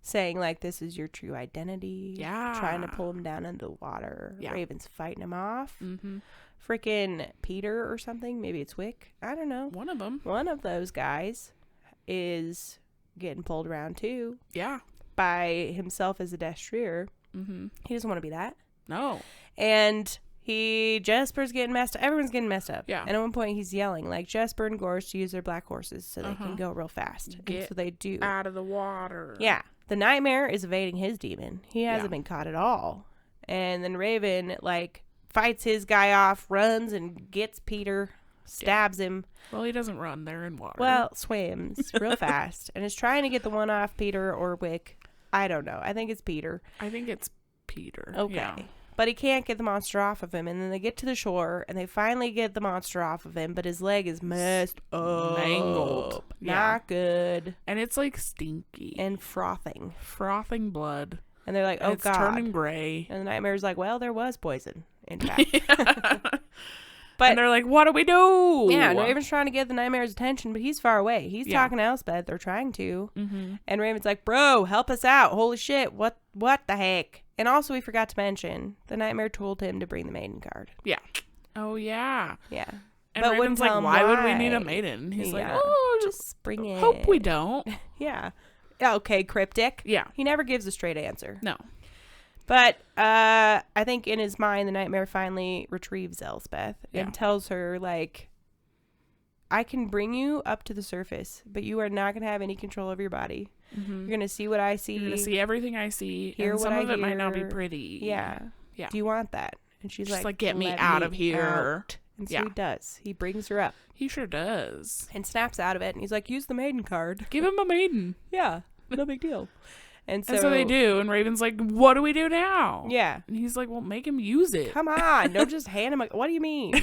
Speaker 2: Saying like, this is your true identity.
Speaker 1: Yeah.
Speaker 2: Trying to pull him down into the water.
Speaker 1: Yeah.
Speaker 2: Raven's fighting him off.
Speaker 1: Mm-hmm.
Speaker 2: Freaking Peter or something. Maybe it's Wick. I don't know.
Speaker 1: One of them.
Speaker 2: One of those guys is getting pulled around too
Speaker 1: Yeah.
Speaker 2: by himself as a destrier.
Speaker 1: Mm-hmm.
Speaker 2: He doesn't want to be that.
Speaker 1: No.
Speaker 2: And Jesper's getting messed up. Everyone's getting messed up.
Speaker 1: Yeah.
Speaker 2: And at one point he's yelling like Jesper and Gorse to use their black horses so they
Speaker 1: Uh-huh.
Speaker 2: can go real fast. And
Speaker 1: Get
Speaker 2: so they do.
Speaker 1: Out of the water.
Speaker 2: Yeah. The nightmare is evading his demon. He hasn't
Speaker 1: Yeah.
Speaker 2: been caught at all. And then Raven like fights his guy off, runs and gets Peter, stabs him.
Speaker 1: Well, he doesn't run. They're in water.
Speaker 2: Well, swims real fast and is trying to get the one off Peter or Wick. I don't know. I think it's Peter.
Speaker 1: I think it's Peter.
Speaker 2: Okay.
Speaker 1: Yeah.
Speaker 2: But he can't get the monster off of him. And then they get to the shore and they finally get the monster off of him. But his leg is messed up.
Speaker 1: Mangled. Yeah.
Speaker 2: Not good.
Speaker 1: And it's like stinky.
Speaker 2: And frothing.
Speaker 1: Frothing blood.
Speaker 2: And they're like,
Speaker 1: And
Speaker 2: oh,
Speaker 1: it's
Speaker 2: God.
Speaker 1: turning gray.
Speaker 2: And the nightmare's like, well, there was poison, in fact.
Speaker 1: But and they're like, what do we do?
Speaker 2: Yeah, and Raven's trying to get the nightmare's attention, but he's far away. He's
Speaker 1: Yeah.
Speaker 2: talking to Elspeth. They're trying to.
Speaker 1: Mm-hmm.
Speaker 2: And Raven's like, bro, help us out. Holy shit. What the heck? And also, we forgot to mention, the nightmare told him to bring the maiden card.
Speaker 1: Yeah. Oh, yeah.
Speaker 2: Yeah.
Speaker 1: And
Speaker 2: But
Speaker 1: Raven's
Speaker 2: wouldn't
Speaker 1: like,
Speaker 2: tell him
Speaker 1: why would we need a
Speaker 2: why.
Speaker 1: maiden? He's like,
Speaker 2: Yeah.
Speaker 1: oh,
Speaker 2: Just bring it.
Speaker 1: hope we don't.
Speaker 2: Yeah. Okay, cryptic.
Speaker 1: Yeah.
Speaker 2: He never gives a straight answer.
Speaker 1: No.
Speaker 2: But I think in his mind, the nightmare finally retrieves Elspeth and
Speaker 1: Yeah.
Speaker 2: tells her, like, I can bring you up to the surface, but you are not going to have any control over your body.
Speaker 1: Mm-hmm.
Speaker 2: You're going to see what I see.
Speaker 1: You're going to see everything I see.
Speaker 2: Hear
Speaker 1: And
Speaker 2: what
Speaker 1: some
Speaker 2: I
Speaker 1: of it might not be
Speaker 2: hear.
Speaker 1: pretty.
Speaker 2: Yeah.
Speaker 1: Yeah.
Speaker 2: Do you want that? And she's
Speaker 1: Just
Speaker 2: like,
Speaker 1: like, get me
Speaker 2: "Let
Speaker 1: out of here."
Speaker 2: out." And so
Speaker 1: Yeah.
Speaker 2: he does. He brings her up
Speaker 1: He sure does.
Speaker 2: and snaps out of it. And he's like, use the maiden card.
Speaker 1: Give him a maiden.
Speaker 2: Yeah. No big deal. And
Speaker 1: And so they do. And Raven's like, what do we do now?
Speaker 2: Yeah.
Speaker 1: And he's like, well, make him use it.
Speaker 2: Come on. Don't just hand him a... What do you mean?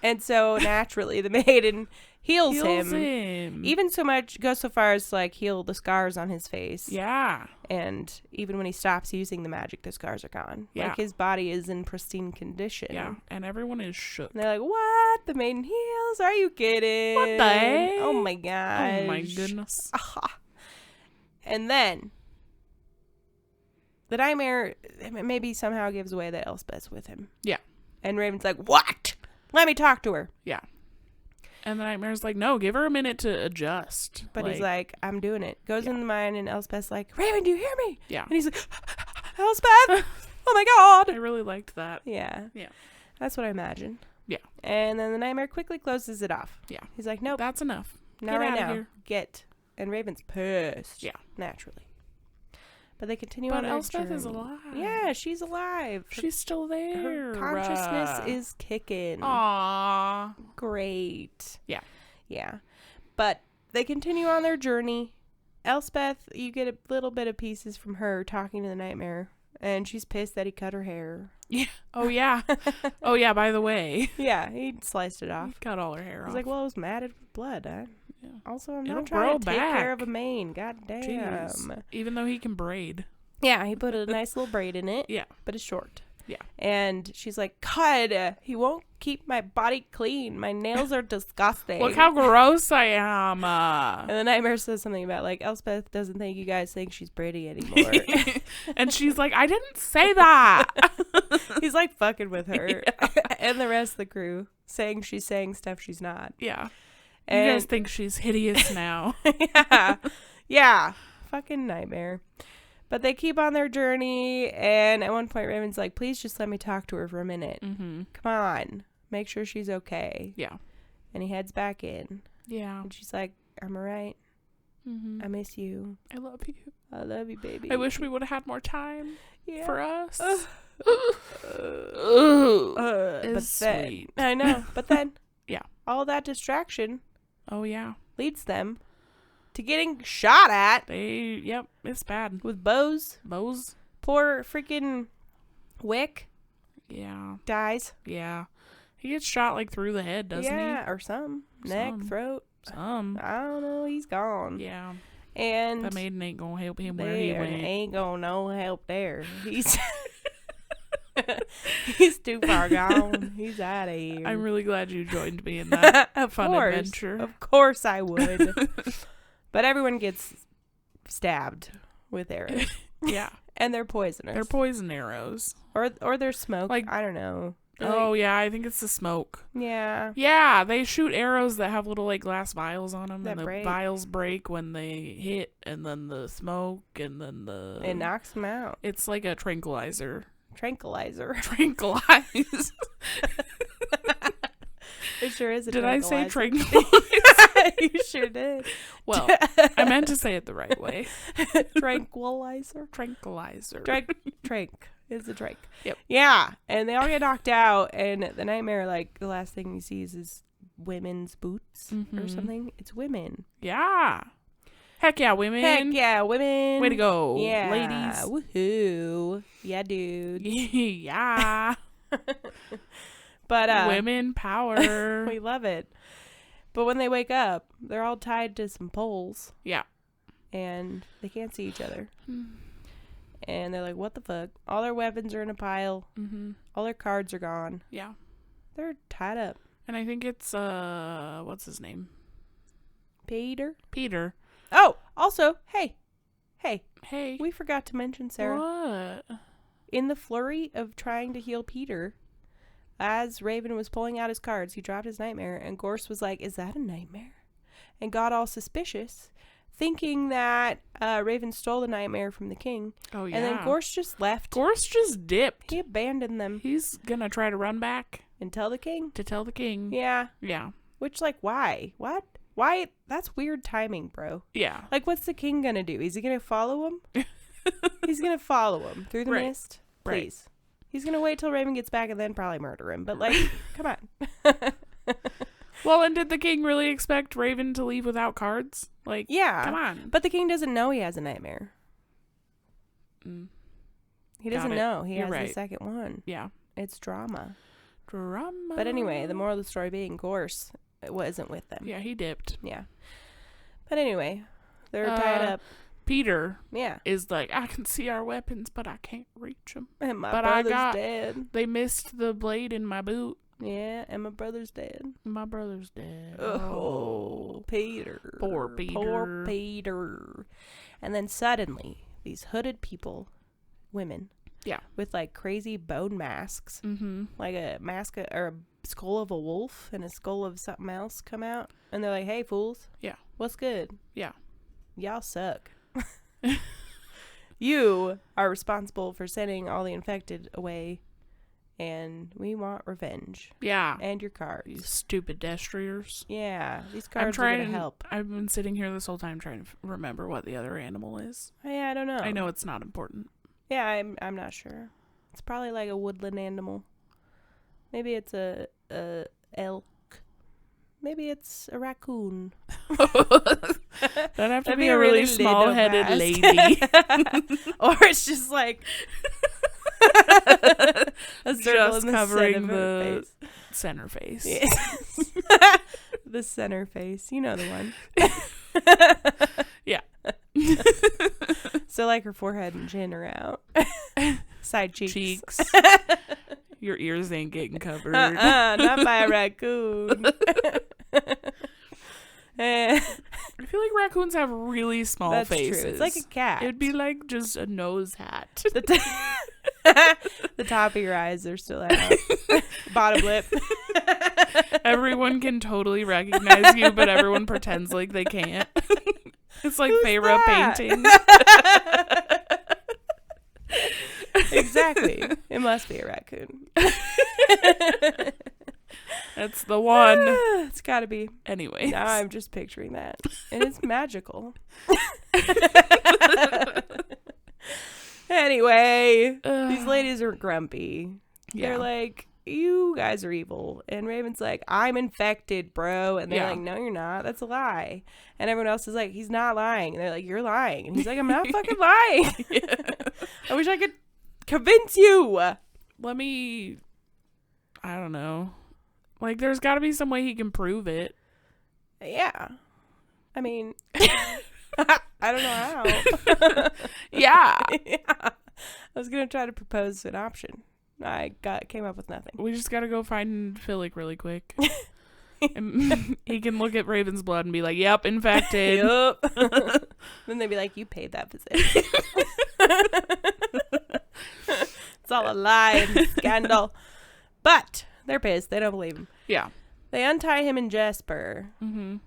Speaker 2: And so naturally the maiden heals him.
Speaker 1: him.
Speaker 2: Even so much, goes so far as to like heal the scars on his face.
Speaker 1: Yeah.
Speaker 2: And even when he stops using the magic, the scars are gone.
Speaker 1: Yeah.
Speaker 2: Like his body is in pristine condition.
Speaker 1: Yeah. And everyone is shook.
Speaker 2: And they're like, what? The maiden heals? Are you kidding?
Speaker 1: What the heck?
Speaker 2: Oh my gosh.
Speaker 1: Oh my goodness.
Speaker 2: And then the nightmare maybe somehow gives away that Elspeth's with him.
Speaker 1: Yeah.
Speaker 2: And Raven's like, what? Let me talk to her.
Speaker 1: Yeah. And the nightmare's like, no, give her a minute to adjust.
Speaker 2: But he's like, I'm doing it. Goes in the mine, and Elspeth's like, Raven, do you hear me?
Speaker 1: Yeah.
Speaker 2: And he's like, Elspeth! Oh my god!
Speaker 1: I really liked that.
Speaker 2: Yeah.
Speaker 1: Yeah.
Speaker 2: That's what I imagine.
Speaker 1: Yeah.
Speaker 2: And then the nightmare quickly closes it off.
Speaker 1: Yeah.
Speaker 2: He's like, nope.
Speaker 1: That's enough.
Speaker 2: Not
Speaker 1: Get
Speaker 2: right
Speaker 1: outta
Speaker 2: now.
Speaker 1: here.
Speaker 2: Get. And Raven's pissed.
Speaker 1: Yeah.
Speaker 2: Naturally. But they continue
Speaker 1: But
Speaker 2: on their
Speaker 1: Elspeth
Speaker 2: journey.
Speaker 1: is alive.
Speaker 2: Yeah, she's alive.
Speaker 1: She's still there.
Speaker 2: Her consciousness is kicking.
Speaker 1: Aww.
Speaker 2: Great.
Speaker 1: Yeah.
Speaker 2: Yeah. But they continue on their journey. Elspeth, you get a little bit of pieces from her talking to the nightmare. And she's pissed that he cut her hair.
Speaker 1: Yeah. Oh, yeah. Oh, yeah, by the way.
Speaker 2: Yeah, he sliced it
Speaker 1: He
Speaker 2: off.
Speaker 1: cut all her hair
Speaker 2: He's
Speaker 1: off.
Speaker 2: like, well, it was matted with blood.
Speaker 1: Yeah.
Speaker 2: Also, I'm
Speaker 1: It'll
Speaker 2: not trying to
Speaker 1: grow
Speaker 2: take care
Speaker 1: back.
Speaker 2: of a mane. God damn.
Speaker 1: Jeez. Even though he can braid.
Speaker 2: Yeah, he put a nice little braid in it.
Speaker 1: Yeah.
Speaker 2: But it's short.
Speaker 1: Yeah.
Speaker 2: And she's like, God, he won't keep my body clean. My nails are disgusting.
Speaker 1: Look how gross I am.
Speaker 2: And the nightmare says something about, like, Elspeth doesn't think you guys think she's pretty anymore.
Speaker 1: And she's like, I didn't say that.
Speaker 2: He's, like, fucking with her.
Speaker 1: Yeah.
Speaker 2: And the rest of the crew saying she's saying stuff she's not.
Speaker 1: Yeah.
Speaker 2: And
Speaker 1: You guys think she's hideous now.
Speaker 2: yeah. Yeah. Fucking nightmare. But they keep on their journey, and at one point Raven's like, please just let me talk to her for a minute.
Speaker 1: Mm-hmm.
Speaker 2: Come on. Make sure she's okay.
Speaker 1: Yeah.
Speaker 2: And he heads back in.
Speaker 1: Yeah.
Speaker 2: And she's like, I'm alright.
Speaker 1: Mm-hmm.
Speaker 2: I miss you.
Speaker 1: I love you.
Speaker 2: I love you, baby.
Speaker 1: I wish we would have had more time
Speaker 2: yeah.
Speaker 1: for us.
Speaker 2: But
Speaker 1: It's
Speaker 2: then,
Speaker 1: sweet.
Speaker 2: I know. But then,
Speaker 1: Yeah.
Speaker 2: all that distraction
Speaker 1: Oh, yeah.
Speaker 2: leads them to getting shot at
Speaker 1: Yep, it's bad.
Speaker 2: with bows.
Speaker 1: Bows?
Speaker 2: Poor freaking Wick
Speaker 1: Yeah.
Speaker 2: dies.
Speaker 1: Yeah. He gets shot, like, through the head, doesn't
Speaker 2: Yeah, or some. Neck,
Speaker 1: Some.
Speaker 2: throat.
Speaker 1: he? Some.
Speaker 2: I don't know. He's gone.
Speaker 1: Yeah.
Speaker 2: And
Speaker 1: That maiden ain't gonna help him where he
Speaker 2: there
Speaker 1: went.
Speaker 2: ain't gonna no help there. He's he's too far gone. He's out of here.
Speaker 1: I'm really glad you joined me in that
Speaker 2: of
Speaker 1: fun
Speaker 2: course,
Speaker 1: adventure.
Speaker 2: Of course I would. But everyone gets stabbed with arrows.
Speaker 1: Yeah.
Speaker 2: And they're poisonous.
Speaker 1: They're poison arrows.
Speaker 2: or they're smoke.
Speaker 1: Like-
Speaker 2: I don't know.
Speaker 1: Oh, yeah, I think it's the smoke.
Speaker 2: Yeah.
Speaker 1: Yeah, they shoot arrows that have little, like, glass vials on them,
Speaker 2: That
Speaker 1: and the
Speaker 2: break.
Speaker 1: vials break when they hit, and then the smoke, and then the...
Speaker 2: It knocks them out.
Speaker 1: It's like a tranquilizer.
Speaker 2: Tranquilizer.
Speaker 1: Tranquilize.
Speaker 2: It sure is a
Speaker 1: Did I say
Speaker 2: tranquilizer.
Speaker 1: tranquilize?
Speaker 2: You sure did.
Speaker 1: Well, I meant to say it the right way.
Speaker 2: Tranquilizer.
Speaker 1: Tranquilizer.
Speaker 2: Trank is a trank.
Speaker 1: Yep.
Speaker 2: Yeah, and they all get knocked out, and the nightmare, like, the last thing he sees is women's boots or
Speaker 1: Mhm.
Speaker 2: something. It's women.
Speaker 1: Yeah. Heck yeah, women.
Speaker 2: Heck yeah, women.
Speaker 1: Way to go,
Speaker 2: Yeah.
Speaker 1: ladies.
Speaker 2: Woohoo. Yeah, dude.
Speaker 1: Yeah.
Speaker 2: But
Speaker 1: Women power.
Speaker 2: we love it. But when they wake up, they're all tied to some poles,
Speaker 1: Yeah.
Speaker 2: and they can't see each other. And they're like, what the fuck? All their weapons are in a pile.
Speaker 1: Mm-hmm.
Speaker 2: All their cards are gone.
Speaker 1: Yeah.
Speaker 2: They're tied up.
Speaker 1: And I think it's, what's his name?
Speaker 2: Peter?
Speaker 1: Peter.
Speaker 2: Oh, also, hey,
Speaker 1: Hey.
Speaker 2: we forgot to mention, Sarah.
Speaker 1: What?
Speaker 2: In the flurry of trying to heal Peter, as Raven was pulling out his cards, he dropped his nightmare, and Gorse was like, is that a nightmare? And got all suspicious, thinking that Raven stole the nightmare from the king.
Speaker 1: Oh, yeah.
Speaker 2: And then Gorse just left.
Speaker 1: Gorse just dipped.
Speaker 2: He abandoned them
Speaker 1: He's gonna try to run back
Speaker 2: and tell the king.
Speaker 1: to tell the king.
Speaker 2: Yeah.
Speaker 1: Yeah.
Speaker 2: Which, like, why? What? Why? That's weird timing, bro.
Speaker 1: Yeah.
Speaker 2: Like, what's the king gonna do? Is he gonna follow him? He's gonna follow him through the
Speaker 1: Right.
Speaker 2: mist?
Speaker 1: Right.
Speaker 2: Please. He's gonna wait till Raven gets back and then probably murder him. But, like, come on.
Speaker 1: Well, and did the king really expect Raven to leave without cards? Like,
Speaker 2: Yeah.
Speaker 1: come on.
Speaker 2: But the king doesn't know he has a nightmare.
Speaker 1: Mm.
Speaker 2: He
Speaker 1: Got
Speaker 2: doesn't
Speaker 1: it.
Speaker 2: know. He
Speaker 1: You're
Speaker 2: has
Speaker 1: right.
Speaker 2: the second one.
Speaker 1: Yeah.
Speaker 2: It's drama.
Speaker 1: Drama.
Speaker 2: But anyway, the moral of the story being Gorse wasn't with them.
Speaker 1: Yeah, he dipped.
Speaker 2: Yeah. But anyway, they're tied up.
Speaker 1: Peter
Speaker 2: Yeah.
Speaker 1: is like, I can see our weapons, but I can't reach them.
Speaker 2: And my
Speaker 1: But
Speaker 2: brother's dead.
Speaker 1: They missed the blade in my boot.
Speaker 2: Yeah, and my brother's dead.
Speaker 1: My brother's dead.
Speaker 2: Oh, Peter.
Speaker 1: Poor Peter.
Speaker 2: Poor Peter. And then suddenly, these hooded people, women,
Speaker 1: Yeah.
Speaker 2: with like crazy bone masks, like a mask or a skull of a wolf and a skull of something else come out. And they're like, hey, fools.
Speaker 1: Yeah.
Speaker 2: What's good?
Speaker 1: Yeah.
Speaker 2: Y'all suck. You are responsible for sending all the infected away, and we want revenge.
Speaker 1: Yeah.
Speaker 2: And your cards.
Speaker 1: You stupid destriers.
Speaker 2: Yeah, these cards are going to help.
Speaker 1: I've been sitting here this whole time trying to remember what the other animal is.
Speaker 2: Yeah, I don't know.
Speaker 1: I know it's not important.
Speaker 2: Yeah, I'm not sure. It's probably like a woodland animal. Maybe it's a elk. Maybe it's a raccoon.
Speaker 1: That'd have to be a really small-headed lady.
Speaker 2: Or it's just like a circle
Speaker 1: just
Speaker 2: in
Speaker 1: covering
Speaker 2: the
Speaker 1: center face.
Speaker 2: Yes. The center face. You know the one.
Speaker 1: Yeah.
Speaker 2: So like her forehead and chin are out. Side cheeks.
Speaker 1: Your ears ain't getting covered.
Speaker 2: Not by a raccoon.
Speaker 1: I feel like raccoons have really small
Speaker 2: That's
Speaker 1: faces.
Speaker 2: true. It's like a cat.
Speaker 1: It'd be like just a nose hat.
Speaker 2: The top of your eyes are still out. Bottom lip.
Speaker 1: Everyone can totally recognize you, but everyone pretends like they can't. It's like Feyre painting.
Speaker 2: Exactly. It must be a raccoon.
Speaker 1: That's the one.
Speaker 2: It's got to be.
Speaker 1: Anyway.
Speaker 2: Now I'm just picturing that. And it's magical. Anyway, these ladies are grumpy.
Speaker 1: Yeah.
Speaker 2: They're like, you guys are evil. And Raven's like, I'm infected, bro. And they're like, no, you're not. That's a lie. And everyone else is like, he's not lying. And they're like, you're lying. And he's like, I'm not fucking lying. I wish I could convince you.
Speaker 1: I don't know. Like, there's got to be some way he can prove it.
Speaker 2: Yeah. I mean, I don't know how.
Speaker 1: Yeah.
Speaker 2: Yeah. I was going to try to propose an option. I came up with nothing.
Speaker 1: We just got to go find Philip really quick. And he can look at Raven's blood and be like, yep, infected.
Speaker 2: Yup. Then they'd be like, you paid that visit. It's all a lie and scandal. But they're pissed. They don't believe him.
Speaker 1: Yeah.
Speaker 2: They untie him and Jesper.
Speaker 1: Mm-hmm.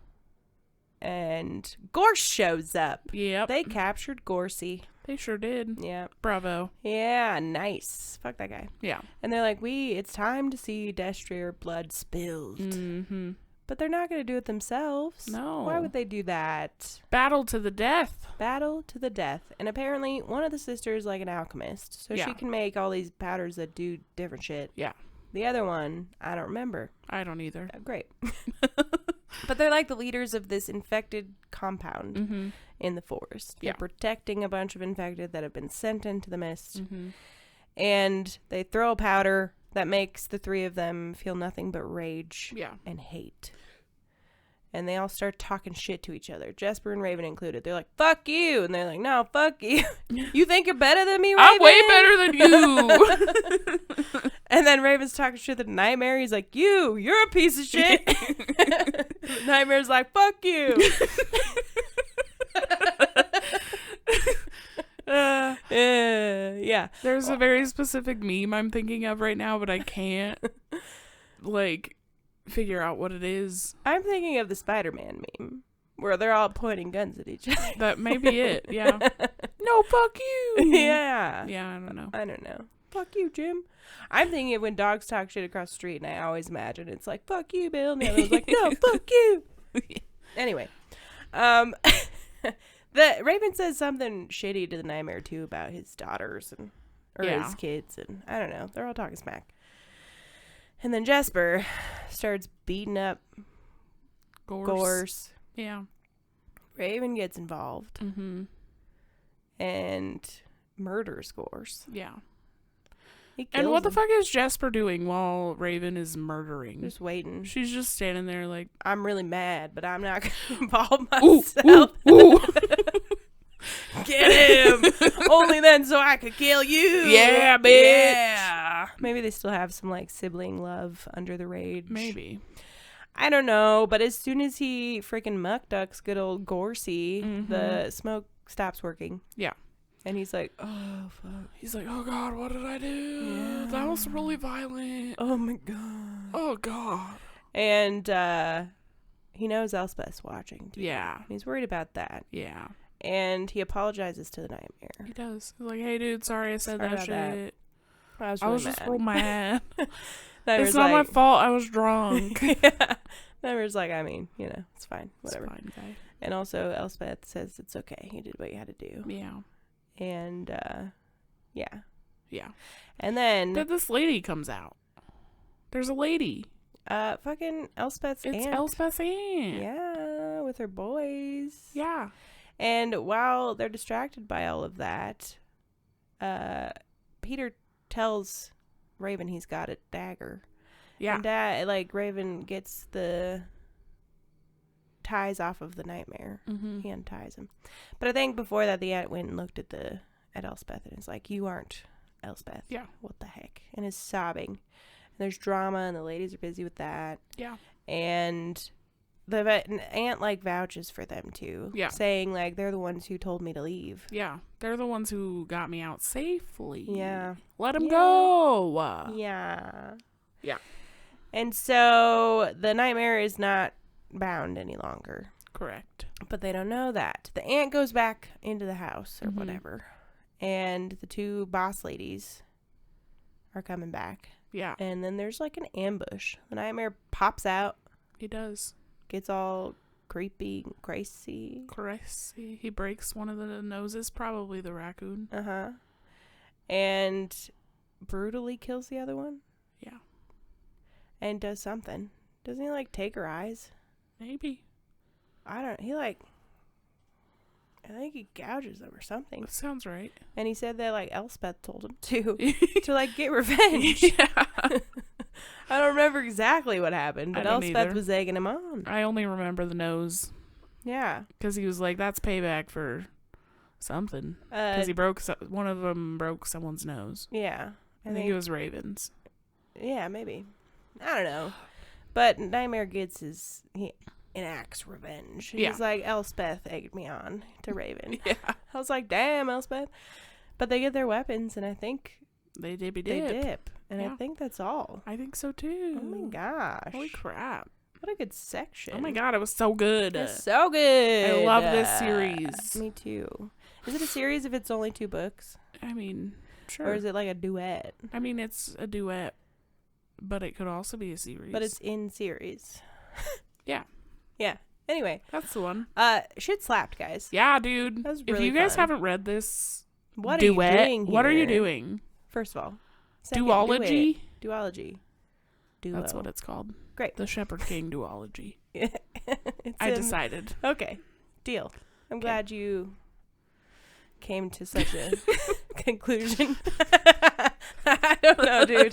Speaker 2: And Gorse shows up.
Speaker 1: Yep.
Speaker 2: They captured Gorsey.
Speaker 1: They sure did.
Speaker 2: Yeah.
Speaker 1: Bravo.
Speaker 2: Yeah, nice. Fuck that guy.
Speaker 1: Yeah.
Speaker 2: And they're like, it's time to see Destrier blood spilled.
Speaker 1: Mm-hmm.
Speaker 2: But they're not going to do it themselves.
Speaker 1: No.
Speaker 2: Why would they do that?
Speaker 1: Battle to the death.
Speaker 2: Battle to the death. And apparently one of the sisters is like an alchemist. So she can make all these powders that do different shit.
Speaker 1: Yeah.
Speaker 2: The other one, I don't remember.
Speaker 1: I don't either.
Speaker 2: Great. But they're like the leaders of this infected compound in the forest. They're protecting a bunch of infected that have been sent into the mist. Mm-hmm. And they throw a powder that makes the three of them feel nothing but rage and hate. And they all start talking shit to each other. Jesper and Raven included. They're like, fuck you. And they're like, no, fuck you. You think you're better than me, Raven?
Speaker 1: I'm way better than you.
Speaker 2: And then Raven's talking shit to Nightmare. He's like, you're a piece of shit. Nightmare's like, fuck you. Yeah.
Speaker 1: There's a very specific meme I'm thinking of right now, but I can't, figure out what it is.
Speaker 2: I'm thinking of the Spider-Man meme where they're all pointing guns at each other.
Speaker 1: That may be it, yeah. No, fuck you.
Speaker 2: Yeah.
Speaker 1: Yeah, I don't know.
Speaker 2: Fuck you, Jim. I'm thinking of when dogs talk shit across the street, and I always imagine it's like, fuck you, Bill. And the other one's like, no, fuck you. Anyway. The Raven says something shitty to the Nightmare, too, about his daughters or his kids. And I don't know. They're all talking smack. And then Jesper starts beating up Gorse.
Speaker 1: Yeah.
Speaker 2: Raven gets involved.
Speaker 1: Mm-hmm.
Speaker 2: And murders Gorse.
Speaker 1: Yeah.
Speaker 2: He kills
Speaker 1: And what the
Speaker 2: him.
Speaker 1: fuck is Jesper doing while Raven is murdering?
Speaker 2: Just waiting.
Speaker 1: She's just standing there like,
Speaker 2: I'm really mad, but I'm not going to involve
Speaker 1: ooh,
Speaker 2: myself.
Speaker 1: ooh, ooh.
Speaker 2: Get him! Only then so I could kill you!
Speaker 1: Yeah, bitch!
Speaker 2: Yeah! Maybe they still have some, like, sibling love under the rage.
Speaker 1: Maybe.
Speaker 2: I don't know, but as soon as he freaking muck ducks good old Gorsey,
Speaker 1: Mm-hmm.
Speaker 2: the smoke stops working.
Speaker 1: Yeah.
Speaker 2: And he's like, oh, fuck.
Speaker 1: He's like, oh God, what did I do?
Speaker 2: Yeah.
Speaker 1: That was really violent.
Speaker 2: Oh, my God.
Speaker 1: Oh God.
Speaker 2: And he knows Elspeth's watching, too.
Speaker 1: Yeah.
Speaker 2: And he's worried about that.
Speaker 1: Yeah.
Speaker 2: And he apologizes to the nightmare.
Speaker 1: He does. He's like, hey dude, sorry I said
Speaker 2: Sorry
Speaker 1: that
Speaker 2: about
Speaker 1: shit.
Speaker 2: that. I
Speaker 1: I was just real mad.
Speaker 2: Nightmare's
Speaker 1: It's not my
Speaker 2: like,
Speaker 1: fault. I was drunk.
Speaker 2: yeah. Nightmare's like, I mean, you know, it's fine. Whatever.
Speaker 1: It's fine, guy.
Speaker 2: And also, Elspeth says it's okay. You did what you had to do.
Speaker 1: Yeah.
Speaker 2: And, yeah.
Speaker 1: Yeah.
Speaker 2: And then,
Speaker 1: Then this lady comes out. There's a lady.
Speaker 2: fucking Elspeth's
Speaker 1: It's
Speaker 2: aunt.
Speaker 1: Elspeth's aunt.
Speaker 2: Yeah, with her boys.
Speaker 1: Yeah.
Speaker 2: And while they're distracted by all of that, Peter tells Raven he's got a dagger.
Speaker 1: Yeah.
Speaker 2: And Raven gets the ties off of the nightmare.
Speaker 1: Mm-hmm.
Speaker 2: He unties him. But I think before that, the aunt went and looked at Elspeth and is like, you aren't Elspeth.
Speaker 1: Yeah.
Speaker 2: What the heck? And is sobbing. And there's drama and the ladies are busy with that.
Speaker 1: Yeah.
Speaker 2: And the aunt vouches for them too.
Speaker 1: Yeah.
Speaker 2: Saying they're the ones who told me to leave.
Speaker 1: Yeah. They're the ones who got me out safely.
Speaker 2: Yeah.
Speaker 1: Let them
Speaker 2: Yeah.
Speaker 1: go.
Speaker 2: Yeah.
Speaker 1: Yeah.
Speaker 2: And so the nightmare is not bound any longer.
Speaker 1: Correct.
Speaker 2: But they don't know that. The aunt goes back into the house or
Speaker 1: Mhm.
Speaker 2: whatever. And the two boss ladies are coming back.
Speaker 1: Yeah.
Speaker 2: And then there's an ambush. The nightmare pops out,
Speaker 1: He does.
Speaker 2: gets all creepy, crazy.
Speaker 1: Crazy. He breaks one of the noses, probably the raccoon.
Speaker 2: Uh-huh. And brutally kills the other one.
Speaker 1: Yeah.
Speaker 2: And does something. Doesn't he take her eyes?
Speaker 1: Maybe.
Speaker 2: I think he gouges them or something.
Speaker 1: That sounds right.
Speaker 2: And he said that Elspeth told him to get revenge.
Speaker 1: Yeah.
Speaker 2: I don't remember exactly what happened, but
Speaker 1: I don't
Speaker 2: Elspeth
Speaker 1: either.
Speaker 2: was egging him on.
Speaker 1: I only remember the nose.
Speaker 2: Yeah.
Speaker 1: Because he was like, that's payback for something. Because he broke, one of them broke someone's nose.
Speaker 2: Yeah.
Speaker 1: I think it was Raven's.
Speaker 2: Yeah, maybe. I don't know. But Nightmare he enacts revenge. He's like, Elspeth egged me on to Raven.
Speaker 1: Yeah.
Speaker 2: I was like, damn, Elspeth. But they get their weapons, and I think
Speaker 1: They dip.
Speaker 2: they dip. And
Speaker 1: Yeah.
Speaker 2: I think that's all.
Speaker 1: I think so too.
Speaker 2: Oh my gosh.
Speaker 1: Holy crap.
Speaker 2: What a good section.
Speaker 1: Oh my god, it was so good.
Speaker 2: It's so good.
Speaker 1: I love this series.
Speaker 2: Me too. Is it a series if it's only 2 books?
Speaker 1: I mean, sure.
Speaker 2: Or is it a duet?
Speaker 1: I mean, it's a duet, but it could also be a series.
Speaker 2: But it's in series.
Speaker 1: Yeah.
Speaker 2: Yeah. Anyway.
Speaker 1: That's the one.
Speaker 2: Shit slapped, guys.
Speaker 1: Yeah, dude.
Speaker 2: That was
Speaker 1: If
Speaker 2: really
Speaker 1: you guys
Speaker 2: fun.
Speaker 1: haven't read this
Speaker 2: What
Speaker 1: duet,
Speaker 2: are you doing here?
Speaker 1: what are you doing?
Speaker 2: First of all. Second,
Speaker 1: Duology?
Speaker 2: Duology. Duo.
Speaker 1: That's what it's called.
Speaker 2: Great.
Speaker 1: The Shepherd King duology.
Speaker 2: It's
Speaker 1: I decided.
Speaker 2: Okay. Deal. I'm glad you came to such a conclusion. I don't know, dude.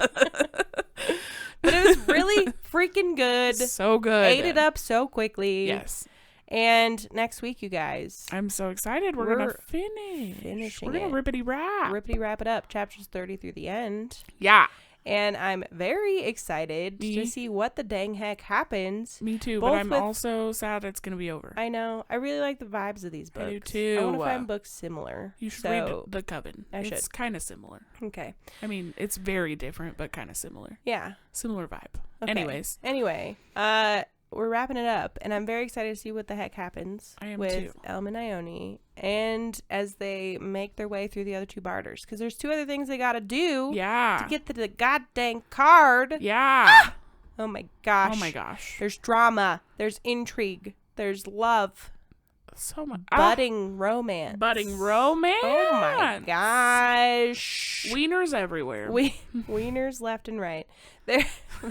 Speaker 2: But it was really freaking good.
Speaker 1: So good.
Speaker 2: Ate it up so quickly.
Speaker 1: Yes.
Speaker 2: And next week, you guys,
Speaker 1: I'm so excited. We're going to
Speaker 2: finishing
Speaker 1: We're going to
Speaker 2: it.
Speaker 1: rippity wrap.
Speaker 2: rippity wrap it up, chapters 30 through the end.
Speaker 1: Yeah.
Speaker 2: And I'm very excited
Speaker 1: Me?
Speaker 2: to see what the dang heck happens.
Speaker 1: Me too,
Speaker 2: Both
Speaker 1: but I'm
Speaker 2: with-
Speaker 1: also sad it's going to be over.
Speaker 2: I know. I really like the vibes of these books.
Speaker 1: I do too.
Speaker 2: I want to find books similar.
Speaker 1: You should
Speaker 2: So-
Speaker 1: read The Coven.
Speaker 2: I
Speaker 1: It's
Speaker 2: should.
Speaker 1: kind of similar.
Speaker 2: Okay.
Speaker 1: I mean, it's very different, but kind of similar.
Speaker 2: Yeah.
Speaker 1: Similar vibe.
Speaker 2: Okay.
Speaker 1: Anyways.
Speaker 2: Anyway, we're wrapping it up, and I'm very excited to see what the heck happens
Speaker 1: I am
Speaker 2: with
Speaker 1: too.
Speaker 2: Elm and Ione, and as they make their way through the other 2 barters, because there's 2 other things they got to do
Speaker 1: Yeah.
Speaker 2: to get to the goddamn card.
Speaker 1: Yeah.
Speaker 2: Oh my gosh.
Speaker 1: Oh my gosh.
Speaker 2: There's drama. There's intrigue. There's love.
Speaker 1: So much.
Speaker 2: Budding romance.
Speaker 1: Budding romance.
Speaker 2: Oh my gosh.
Speaker 1: Wieners everywhere.
Speaker 2: Wieners left and right.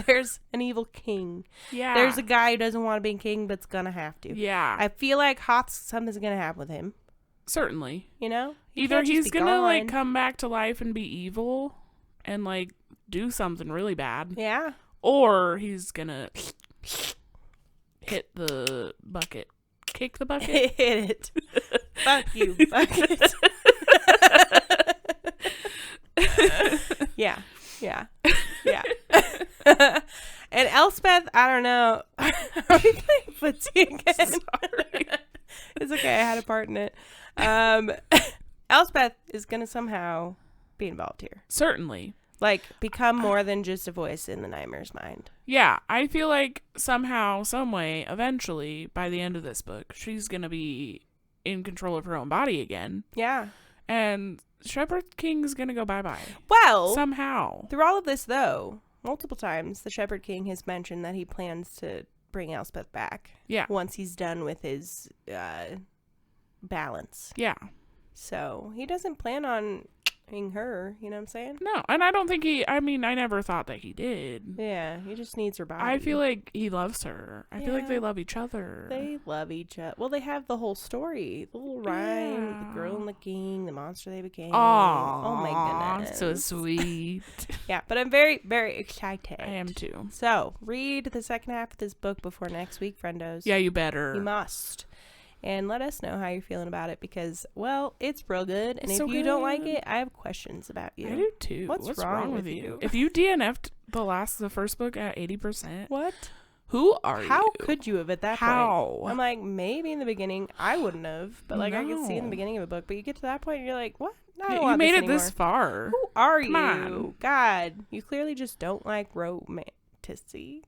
Speaker 2: There's an evil king.
Speaker 1: Yeah.
Speaker 2: There's a guy who doesn't want to be king but's gonna have to.
Speaker 1: Yeah.
Speaker 2: I feel like something's gonna happen with him.
Speaker 1: Certainly.
Speaker 2: You know? He
Speaker 1: Either
Speaker 2: can't just
Speaker 1: he's
Speaker 2: be
Speaker 1: gonna
Speaker 2: gone.
Speaker 1: come back to life and be evil, and like do something really bad.
Speaker 2: Yeah.
Speaker 1: Or he's gonna hit the bucket. Kick the bucket?
Speaker 2: Hit it. Fuck you, bucket. Yeah. Yeah. Yeah. And Elspeth, I don't know. Are we playing footsie again?
Speaker 1: Sorry.
Speaker 2: It's okay. I had a part in it. Elspeth is going to somehow be involved here.
Speaker 1: Certainly.
Speaker 2: Like, become more than just a voice in the Nymer's mind.
Speaker 1: Yeah, I feel like somehow, some way, eventually, by the end of this book, she's going to be in control of her own body again.
Speaker 2: Yeah.
Speaker 1: And Shepherd King's going to go bye-bye.
Speaker 2: Well,
Speaker 1: somehow.
Speaker 2: Through all of this, though, multiple times, the Shepherd King has mentioned that he plans to bring Elspeth back.
Speaker 1: Yeah.
Speaker 2: Once he's done with his balance.
Speaker 1: Yeah.
Speaker 2: So, he doesn't plan on her, you know what I'm saying?
Speaker 1: No, and I don't think I never thought that he did.
Speaker 2: Yeah, he just needs her body.
Speaker 1: I feel like he loves her. I feel like they love each other.
Speaker 2: They love each other. Well, they have the whole story. The little rhyme, the girl and the king, the monster they became.
Speaker 1: Aww,
Speaker 2: oh my goodness.
Speaker 1: so sweet.
Speaker 2: Yeah, but I'm very, very excited.
Speaker 1: I am too.
Speaker 2: So, read the second half of this book before next week, friendos.
Speaker 1: Yeah, you better.
Speaker 2: You must. And let us know how you're feeling about it because, well, it's real good. And
Speaker 1: It's
Speaker 2: if
Speaker 1: so
Speaker 2: you don't
Speaker 1: good.
Speaker 2: like it, I have questions about you.
Speaker 1: I do too.
Speaker 2: What's wrong with you?
Speaker 1: If you DNF'd the first book at 80%,
Speaker 2: What?
Speaker 1: who are you?
Speaker 2: How could you have at that
Speaker 1: How?
Speaker 2: point? I'm like, maybe in the beginning I wouldn't have, but like I could see in the
Speaker 1: No.
Speaker 2: beginning of a book. But you get to that point and you're like, what? No, I
Speaker 1: Yeah,
Speaker 2: don't
Speaker 1: you
Speaker 2: want
Speaker 1: made
Speaker 2: this
Speaker 1: it this
Speaker 2: anymore.
Speaker 1: far.
Speaker 2: Who are
Speaker 1: Come
Speaker 2: you?
Speaker 1: on.
Speaker 2: God, you clearly just don't like romanticy.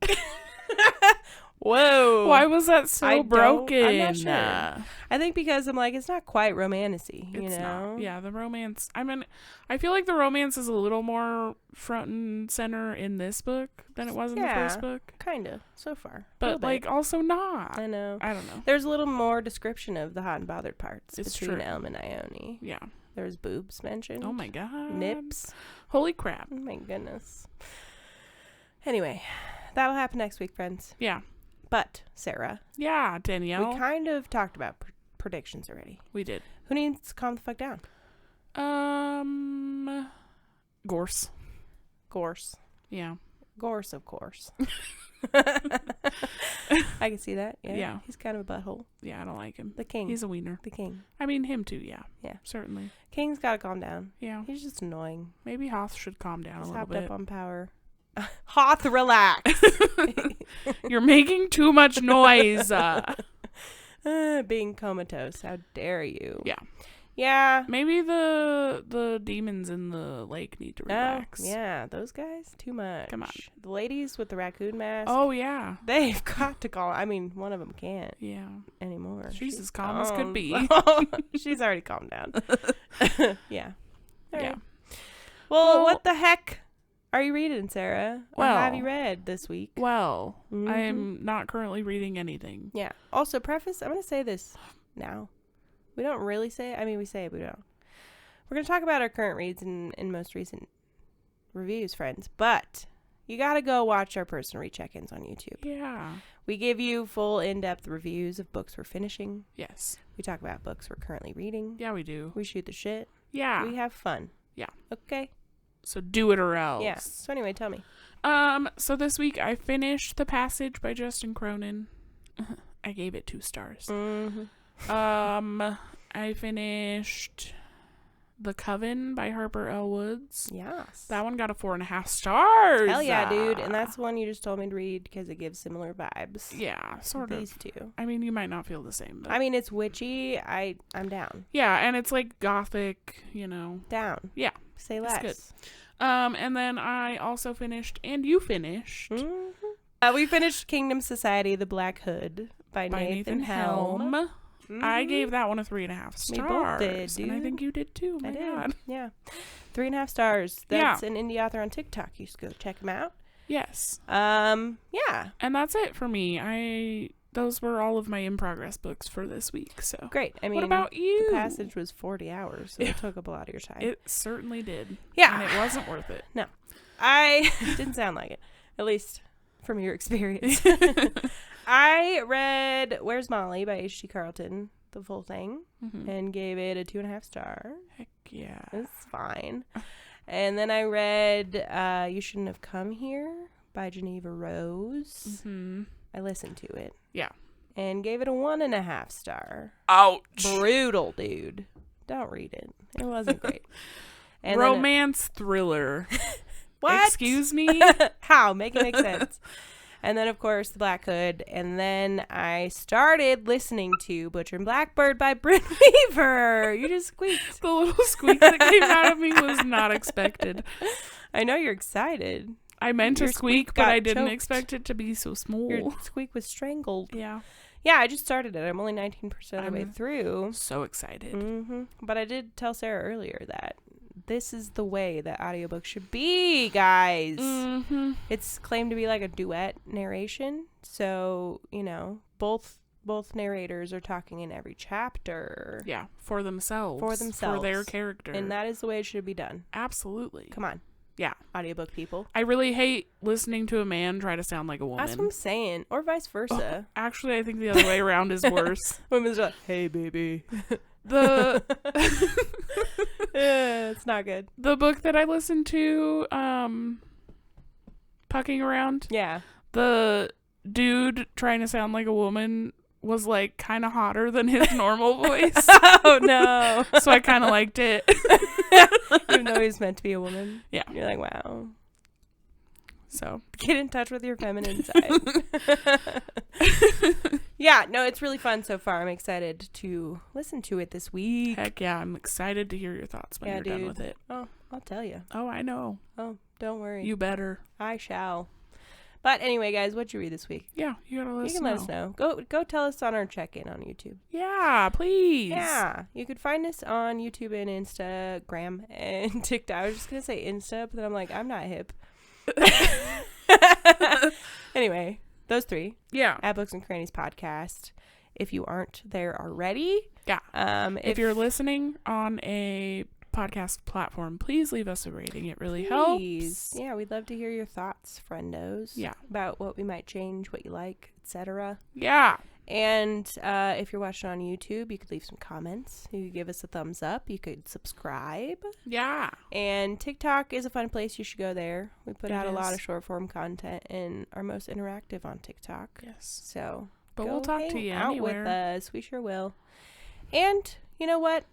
Speaker 2: Whoa.
Speaker 1: Why was that so
Speaker 2: I don't-
Speaker 1: broken?
Speaker 2: I'm not sure. I think because I'm like, it's not quite romanticy, you
Speaker 1: It's
Speaker 2: know?
Speaker 1: not. Yeah, the romance. I feel like the romance is a little more front and center in this book than it was in the first book.
Speaker 2: Kind of, so far.
Speaker 1: But like also not.
Speaker 2: I know.
Speaker 1: I don't know.
Speaker 2: There's a little more description of the hot and bothered parts
Speaker 1: It's
Speaker 2: between
Speaker 1: true.
Speaker 2: Elm and Ione.
Speaker 1: Yeah.
Speaker 2: There's boobs mentioned.
Speaker 1: Oh my god.
Speaker 2: Nips.
Speaker 1: Holy crap.
Speaker 2: Oh my goodness. Anyway, that'll happen next week, friends.
Speaker 1: Yeah.
Speaker 2: But, Sarah,
Speaker 1: Yeah, Danielle.
Speaker 2: we kind of talked about predictions already.
Speaker 1: We did.
Speaker 2: Who needs to calm the fuck down?
Speaker 1: Gorse.
Speaker 2: Gorse.
Speaker 1: Yeah.
Speaker 2: Gorse, of course. I can see that. Yeah.
Speaker 1: Yeah.
Speaker 2: He's kind of a butthole.
Speaker 1: Yeah, I don't like him.
Speaker 2: The king.
Speaker 1: He's a wiener.
Speaker 2: the king.
Speaker 1: I mean, him too, yeah.
Speaker 2: Yeah.
Speaker 1: Certainly.
Speaker 2: King's got to calm down.
Speaker 1: Yeah.
Speaker 2: He's just annoying.
Speaker 1: Maybe Hoth should calm down
Speaker 2: He's
Speaker 1: a little
Speaker 2: hopped
Speaker 1: bit.
Speaker 2: up on power. Hoth, relax.
Speaker 1: You're making too much noise.
Speaker 2: Being comatose. How dare you?
Speaker 1: Yeah.
Speaker 2: Yeah.
Speaker 1: Maybe the demons in the lake need to relax.
Speaker 2: Oh, yeah. Those guys, too much.
Speaker 1: Come on.
Speaker 2: The ladies with the raccoon mask.
Speaker 1: Oh, yeah.
Speaker 2: They've got to call. I mean, one of them can't
Speaker 1: Yeah.
Speaker 2: anymore.
Speaker 1: She's as calm as could be.
Speaker 2: She's already calmed down. Yeah. All
Speaker 1: Yeah.
Speaker 2: right. Well,
Speaker 1: Well-
Speaker 2: what the heck are you reading, Sarah? What have
Speaker 1: Well-
Speaker 2: you read this week?
Speaker 1: Well,
Speaker 2: Mhm.
Speaker 1: I'm not currently reading anything.
Speaker 2: Yeah. Also, preface, I'm going to say this now. We don't really say it. I mean, we say it, but we don't. We're going to talk about our current reads and most recent reviews, friends. But you got to go watch our personal read check-ins on YouTube.
Speaker 1: Yeah.
Speaker 2: We give you full in-depth reviews of books we're finishing.
Speaker 1: Yes.
Speaker 2: We talk about books we're currently reading.
Speaker 1: Yeah, we do.
Speaker 2: We shoot the shit.
Speaker 1: Yeah.
Speaker 2: We have fun.
Speaker 1: Yeah.
Speaker 2: Okay.
Speaker 1: So do it or else.
Speaker 2: Yeah. So anyway, tell me.
Speaker 1: So this week I finished The Passage by Justin Cronin. I gave it 2 stars.
Speaker 2: Mm-hmm.
Speaker 1: I finished The Coven by Harper L. Woods.
Speaker 2: Yes.
Speaker 1: That one got a 4.5 stars.
Speaker 2: Hell yeah, dude. And that's the one you just told me to read because it gives similar vibes.
Speaker 1: Yeah, sort
Speaker 2: These
Speaker 1: of.
Speaker 2: two.
Speaker 1: I mean, you might not feel the same. But
Speaker 2: I mean, it's witchy. I'm down.
Speaker 1: yeah, and it's like gothic, you know.
Speaker 2: Down.
Speaker 1: Yeah.
Speaker 2: Say
Speaker 1: It's
Speaker 2: less.
Speaker 1: good. And then I also finished, and you finished,
Speaker 2: We finished Kingdom Society, The Black Hood by Nathan Helm.
Speaker 1: I gave that one a 3.5 stars.
Speaker 2: We both did,
Speaker 1: And I
Speaker 2: dude.
Speaker 1: think you did too.
Speaker 2: I
Speaker 1: My
Speaker 2: did.
Speaker 1: God.
Speaker 2: Yeah. 3.5 stars.
Speaker 1: Yeah.
Speaker 2: That's an indie author on TikTok. You should go check him out.
Speaker 1: Yes.
Speaker 2: Yeah.
Speaker 1: And that's it for me. Those were all of my in progress books for this week. So
Speaker 2: Great. I mean,
Speaker 1: what about you?
Speaker 2: The Passage was 40 hours, so it took up a lot of your time.
Speaker 1: It certainly did.
Speaker 2: Yeah.
Speaker 1: And it wasn't worth it.
Speaker 2: I didn't sound like it, at least from your experience. I read Where's Molly by H.G. Carlton, the full thing,
Speaker 1: Mhm.
Speaker 2: and gave it a 2.5 star.
Speaker 1: Heck yeah.
Speaker 2: It's fine. And then I read You Shouldn't Have Come Here by Geneva Rose.
Speaker 1: Mm-hmm.
Speaker 2: I listened to it.
Speaker 1: Yeah.
Speaker 2: And gave it a 1.5 star.
Speaker 1: Ouch.
Speaker 2: Brutal, dude. Don't read it. It wasn't great. And
Speaker 1: Romance thriller.
Speaker 2: What?
Speaker 1: Excuse me?
Speaker 2: How? Make it make sense. And then, of course, The Black Hood. And then I started listening to Butcher and Blackbird by Bryn Weaver. You just squeaked.
Speaker 1: The little squeak that came out of me was not expected.
Speaker 2: I know you're excited.
Speaker 1: I meant to
Speaker 2: Your
Speaker 1: squeak,
Speaker 2: squeak
Speaker 1: but
Speaker 2: got
Speaker 1: I didn't
Speaker 2: choked.
Speaker 1: expect it to be so small.
Speaker 2: Your squeak was strangled.
Speaker 1: Yeah.
Speaker 2: Yeah, I just started it. I'm only 19% of the way
Speaker 1: I'm
Speaker 2: through.
Speaker 1: So excited.
Speaker 2: Mm-hmm. But I did tell Sarah earlier that this is the way that audiobooks should be, guys.
Speaker 1: Mm-hmm.
Speaker 2: It's claimed to be like a duet narration. So, you know, both narrators are talking in every chapter.
Speaker 1: Yeah, for themselves.
Speaker 2: For themselves.
Speaker 1: For their character.
Speaker 2: And that is the way it should be done.
Speaker 1: Absolutely.
Speaker 2: Come on.
Speaker 1: Yeah.
Speaker 2: Audiobook people.
Speaker 1: I really hate listening to a man try to sound like a woman.
Speaker 2: That's what I'm saying. Or vice versa.
Speaker 1: Actually, I think the other way around is worse.
Speaker 2: Women's like, hey, baby.
Speaker 1: The
Speaker 2: It's not good.
Speaker 1: the book that I listened to, Pucking Around,
Speaker 2: Yeah.
Speaker 1: the dude trying to sound like a woman was like kind of hotter than his normal voice.
Speaker 2: Oh, no.
Speaker 1: So I kind of liked it.
Speaker 2: Even though he's meant to be a woman.
Speaker 1: Yeah.
Speaker 2: You're like, wow.
Speaker 1: So
Speaker 2: Get in touch with your feminine side. Yeah, no, it's really fun so far. I'm excited to listen to it this week.
Speaker 1: heck yeah, I'm excited to hear your thoughts when
Speaker 2: Yeah,
Speaker 1: you're done
Speaker 2: dude.
Speaker 1: with it.
Speaker 2: Oh, I'll tell you.
Speaker 1: Oh, I know.
Speaker 2: Oh, don't worry.
Speaker 1: You better.
Speaker 2: I shall. But anyway, guys, what'd you read this week?
Speaker 1: Yeah, you gotta let
Speaker 2: You
Speaker 1: us
Speaker 2: can
Speaker 1: know.
Speaker 2: let us know. Go tell us on our check-in on YouTube.
Speaker 1: Yeah, please.
Speaker 2: Yeah, you could find us on YouTube and Instagram and TikTok. I was just gonna say Insta, but then I'm like, I'm not hip. Anyway, those three
Speaker 1: Yeah.
Speaker 2: at Books and Crannies podcast. If you aren't there already,
Speaker 1: Yeah.
Speaker 2: if
Speaker 1: If you're listening on a podcast platform, please leave us a rating. It really
Speaker 2: please,
Speaker 1: helps.
Speaker 2: yeah, we'd love to hear your thoughts, friendos.
Speaker 1: Yeah.
Speaker 2: About what we might change, what you like, etc.
Speaker 1: Yeah.
Speaker 2: And if you're watching on YouTube, you could leave some comments. You could give us a thumbs up. You could subscribe.
Speaker 1: Yeah.
Speaker 2: And TikTok is a fun place. You should go there. We put
Speaker 1: It
Speaker 2: out a lot
Speaker 1: is.
Speaker 2: of short form content and are most interactive on TikTok.
Speaker 1: Yes.
Speaker 2: So,
Speaker 1: But
Speaker 2: go
Speaker 1: we'll talk to
Speaker 2: hang
Speaker 1: you
Speaker 2: out
Speaker 1: anywhere.
Speaker 2: with us. We sure will. And you know what?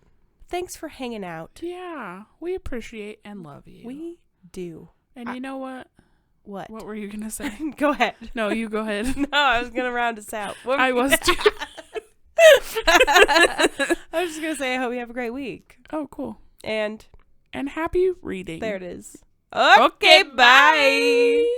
Speaker 2: Thanks for hanging out.
Speaker 1: Yeah. We appreciate and love you.
Speaker 2: We do.
Speaker 1: And you know what?
Speaker 2: What?
Speaker 1: What were you going to say?
Speaker 2: Go ahead.
Speaker 1: No, you go ahead.
Speaker 2: No, I was gonna round us out. What
Speaker 1: I was too.
Speaker 2: I was just gonna say I hope you have a great week.
Speaker 1: Oh, cool.
Speaker 2: And
Speaker 1: And happy reading.
Speaker 2: there it is.
Speaker 1: Okay, bye.